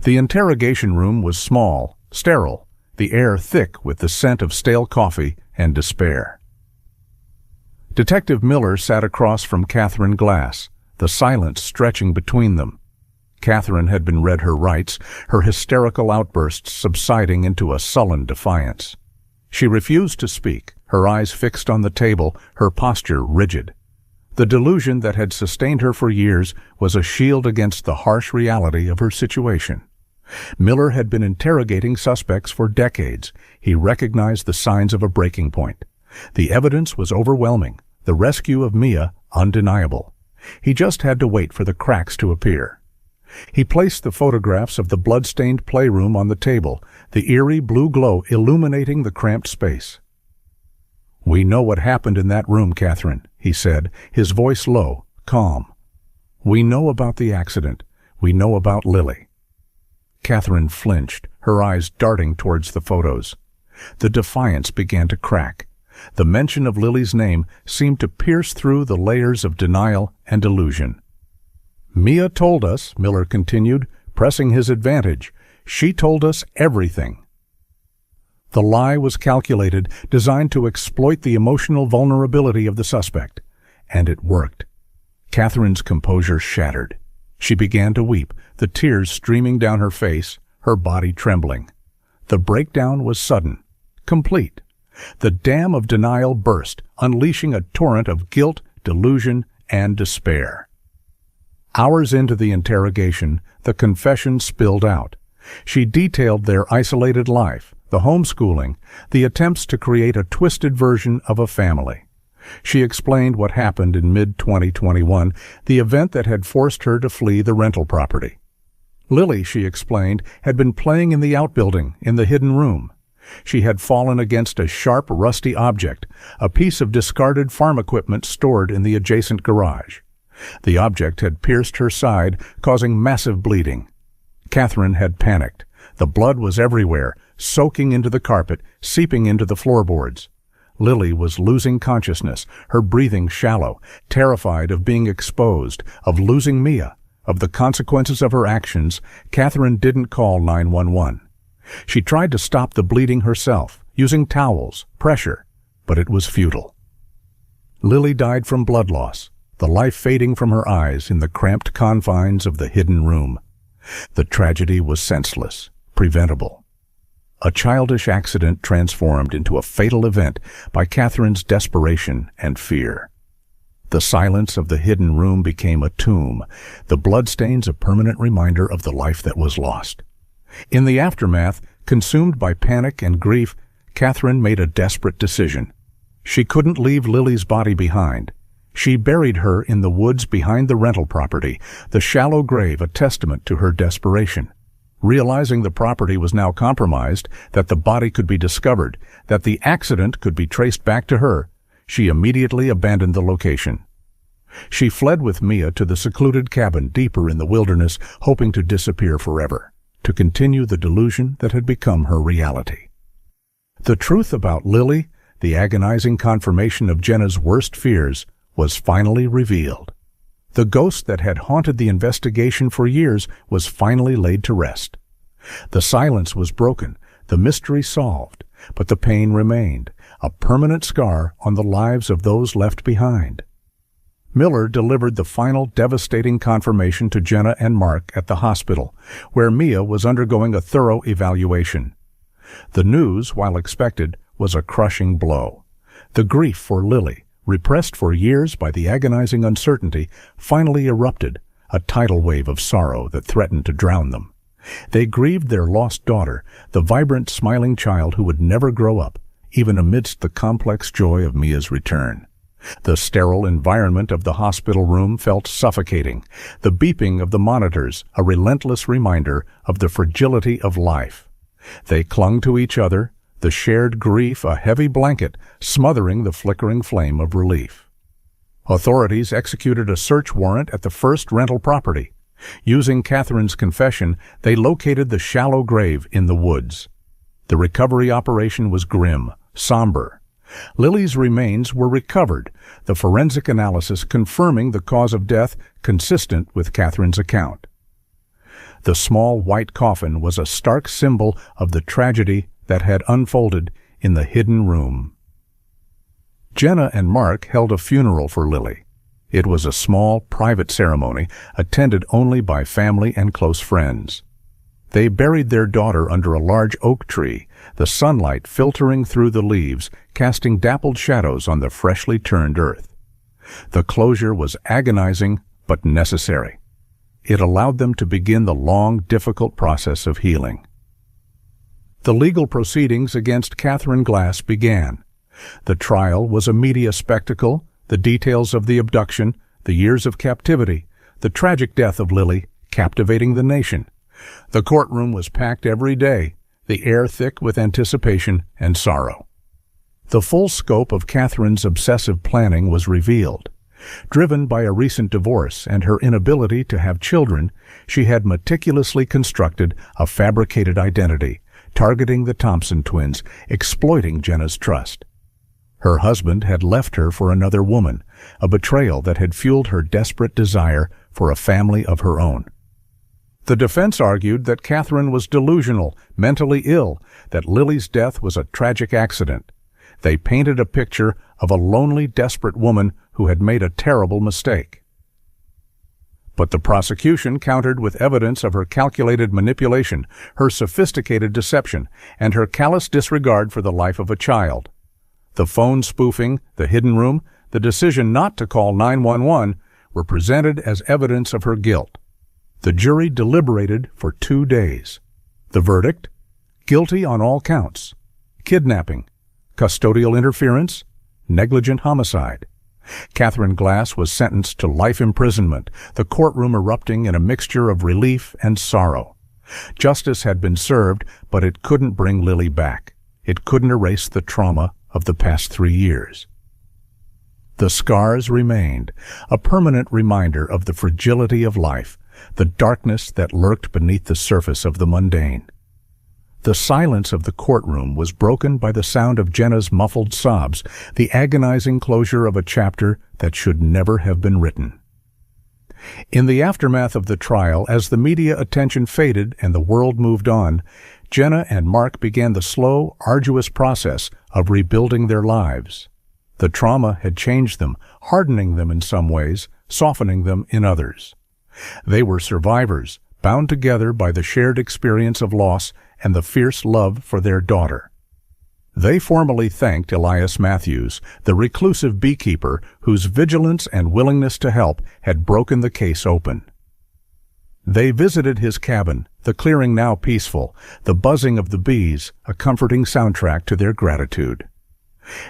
The interrogation room was small, sterile, the air thick with the scent of stale coffee and despair. Detective Miller sat across from Catherine Glass, the silence stretching between them. Catherine had been read her rights, her hysterical outbursts subsiding into a sullen defiance. She refused to speak, her eyes fixed on the table, her posture rigid. The delusion that had sustained her for years was a shield against the harsh reality of her situation. Miller had been interrogating suspects for decades. He recognized the signs of a breaking point. The evidence was overwhelming, the rescue of Mia undeniable. He just had to wait for the cracks to appear. He placed the photographs of the blood-stained playroom on the table, the eerie blue glow illuminating the cramped space. "We know what happened in that room, Catherine," he said, his voice low, calm. "We know about the accident. We know about Lily." Catherine flinched, her eyes darting towards the photos. The defiance began to crack. The mention of Lily's name seemed to pierce through the layers of denial and delusion. "Mia told us," Miller continued, pressing his advantage. "She told us everything." The lie was calculated, designed to exploit the emotional vulnerability of the suspect. And it worked. Catherine's composure shattered. She began to weep, the tears streaming down her face, her body trembling. The breakdown was sudden, complete. The dam of denial burst, unleashing a torrent of guilt, delusion, and despair. Hours into the interrogation, the confession spilled out. She detailed their isolated life, the homeschooling, the attempts to create a twisted version of a family. She explained what happened in mid-2021, the event that had forced her to flee the rental property. Lily, she explained, had been playing in the outbuilding, in the hidden room. She had fallen against a sharp, rusty object, a piece of discarded farm equipment stored in the adjacent garage. The object had pierced her side, causing massive bleeding. Catherine had panicked. The blood was everywhere, soaking into the carpet, seeping into the floorboards. Lily was losing consciousness, her breathing shallow, terrified of being exposed, of losing Mia, of the consequences of her actions. Catherine didn't call 911. She tried to stop the bleeding herself, using towels, pressure, but it was futile. Lily died from blood loss, the life fading from her eyes in the cramped confines of the hidden room. The tragedy was senseless, preventable. A childish accident transformed into a fatal event by Catherine's desperation and fear. The silence of the hidden room became a tomb, the bloodstains a permanent reminder of the life that was lost. In the aftermath, consumed by panic and grief, Catherine made a desperate decision. She couldn't leave Lily's body behind. She buried her in the woods behind the rental property, the shallow grave a testament to her desperation. Realizing the property was now compromised, that the body could be discovered, that the accident could be traced back to her, she immediately abandoned the location. She fled with Mia to the secluded cabin deeper in the wilderness, hoping to disappear forever, to continue the delusion that had become her reality. The truth about Lily, the agonizing confirmation of Jenna's worst fears, was finally revealed. The ghost that had haunted the investigation for years was finally laid to rest. The silence was broken, the mystery solved, but the pain remained, a permanent scar on the lives of those left behind. Miller delivered the final devastating confirmation to Jenna and Mark at the hospital, where Mia was undergoing a thorough evaluation. The news, while expected, was a crushing blow. The grief for Lily, repressed for years by the agonizing uncertainty, finally erupted, a tidal wave of sorrow that threatened to drown them. They grieved their lost daughter, the vibrant, smiling child who would never grow up, even amidst the complex joy of Mia's return. The sterile environment of the hospital room felt suffocating, the beeping of the monitors a relentless reminder of the fragility of life. They clung to each other, the shared grief a heavy blanket smothering the flickering flame of relief. Authorities executed a search warrant at the first rental property. Using Catherine's confession, they located the shallow grave in the woods. The recovery operation was grim, somber. Lily's remains were recovered, the forensic analysis confirming the cause of death consistent with Catherine's account. The small white coffin was a stark symbol of the tragedy that had unfolded in the hidden room. Jenna and Mark held a funeral for Lily. It was a small, private ceremony attended only by family and close friends. They buried their daughter under a large oak tree, the sunlight filtering through the leaves, casting dappled shadows on the freshly turned earth. The closure was agonizing but necessary. It allowed them to begin the long, difficult process of healing. The legal proceedings against Catherine Glass began. The trial was a media spectacle, the details of the abduction, the years of captivity, the tragic death of Lily, captivating the nation. The courtroom was packed every day, the air thick with anticipation and sorrow. The full scope of Catherine's obsessive planning was revealed. Driven by a recent divorce and her inability to have children, she had meticulously constructed a fabricated identity, targeting the Thompson twins, exploiting Jenna's trust. Her husband had left her for another woman, a betrayal that had fueled her desperate desire for a family of her own. The defense argued that Catherine was delusional, mentally ill, that Lily's death was a tragic accident. They painted a picture of a lonely, desperate woman who had made a terrible mistake. But the prosecution countered with evidence of her calculated manipulation, her sophisticated deception, and her callous disregard for the life of a child. The phone spoofing, the hidden room, the decision not to call 911 were presented as evidence of her guilt. The jury deliberated for 2 days. The verdict? Guilty on all counts. Kidnapping, custodial interference, negligent homicide. Catherine Glass was sentenced to life imprisonment, the courtroom erupting in a mixture of relief and sorrow. Justice had been served, but it couldn't bring Lily back. It couldn't erase the trauma of the past 3 years. The scars remained, a permanent reminder of the fragility of life, the darkness that lurked beneath the surface of the mundane. The silence of the courtroom was broken by the sound of Jenna's muffled sobs, the agonizing closure of a chapter that should never have been written. In the aftermath of the trial, as the media attention faded and the world moved on, Jenna and Mark began the slow, arduous process of rebuilding their lives. The trauma had changed them, hardening them in some ways, softening them in others. They were survivors, bound together by the shared experience of loss and the fierce love for their daughter. They formally thanked Elias Matthews, the reclusive beekeeper whose vigilance and willingness to help had broken the case open. They visited his cabin, the clearing now peaceful, the buzzing of the bees a comforting soundtrack to their gratitude.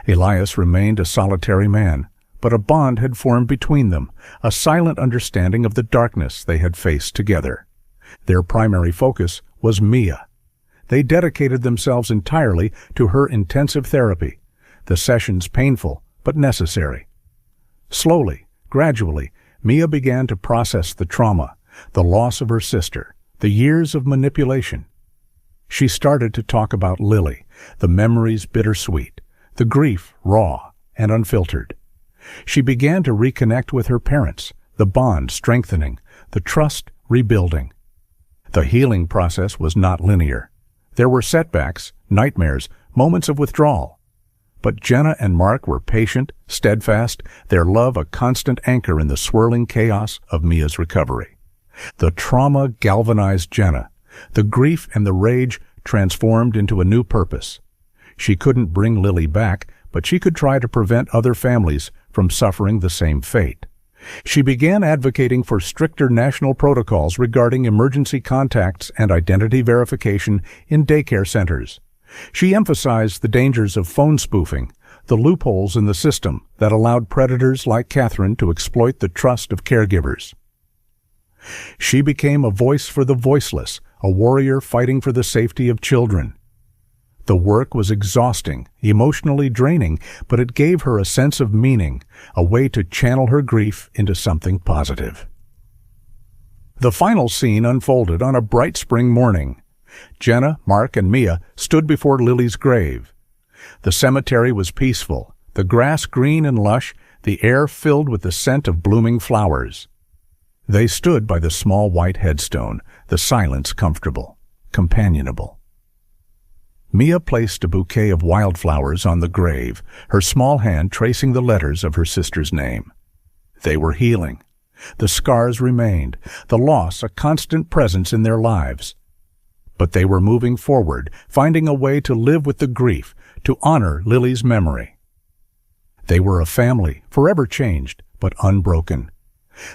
Elias remained a solitary man, but a bond had formed between them, a silent understanding of the darkness they had faced together. Their primary focus was Mia. They dedicated themselves entirely to her intensive therapy, the sessions painful but necessary. Slowly, gradually, Mia began to process the trauma, the loss of her sister, the years of manipulation. She started to talk about Lily, the memories bittersweet, the grief raw and unfiltered. She began to reconnect with her parents, the bond strengthening, the trust rebuilding. The healing process was not linear. There were setbacks, nightmares, moments of withdrawal. But Jenna and Mark were patient, steadfast, their love a constant anchor in the swirling chaos of Mia's recovery. The trauma galvanized Jenna. The grief and the rage transformed into a new purpose. She couldn't bring Lily back, but she could try to prevent other families from suffering the same fate. She began advocating for stricter national protocols regarding emergency contacts and identity verification in daycare centers. She emphasized the dangers of phone spoofing, the loopholes in the system that allowed predators like Catherine to exploit the trust of caregivers. She became a voice for the voiceless, a warrior fighting for the safety of children. The work was exhausting, emotionally draining, but it gave her a sense of meaning, a way to channel her grief into something positive. The final scene unfolded on a bright spring morning. Jenna, Mark, and Mia stood before Lily's grave. The cemetery was peaceful, the grass green and lush, the air filled with the scent of blooming flowers. They stood by the small white headstone, the silence comfortable, companionable. Mia placed a bouquet of wildflowers on the grave, her small hand tracing the letters of her sister's name. They were healing. The scars remained, the loss a constant presence in their lives. But they were moving forward, finding a way to live with the grief, to honor Lily's memory. They were a family, forever changed, but unbroken.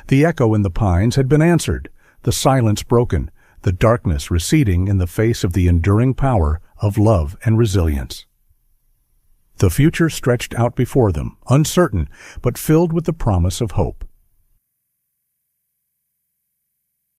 The echo in the pines had been answered, the silence broken, the darkness receding in the face of the enduring power of love and resilience. The future stretched out before them, uncertain, but filled with the promise of hope.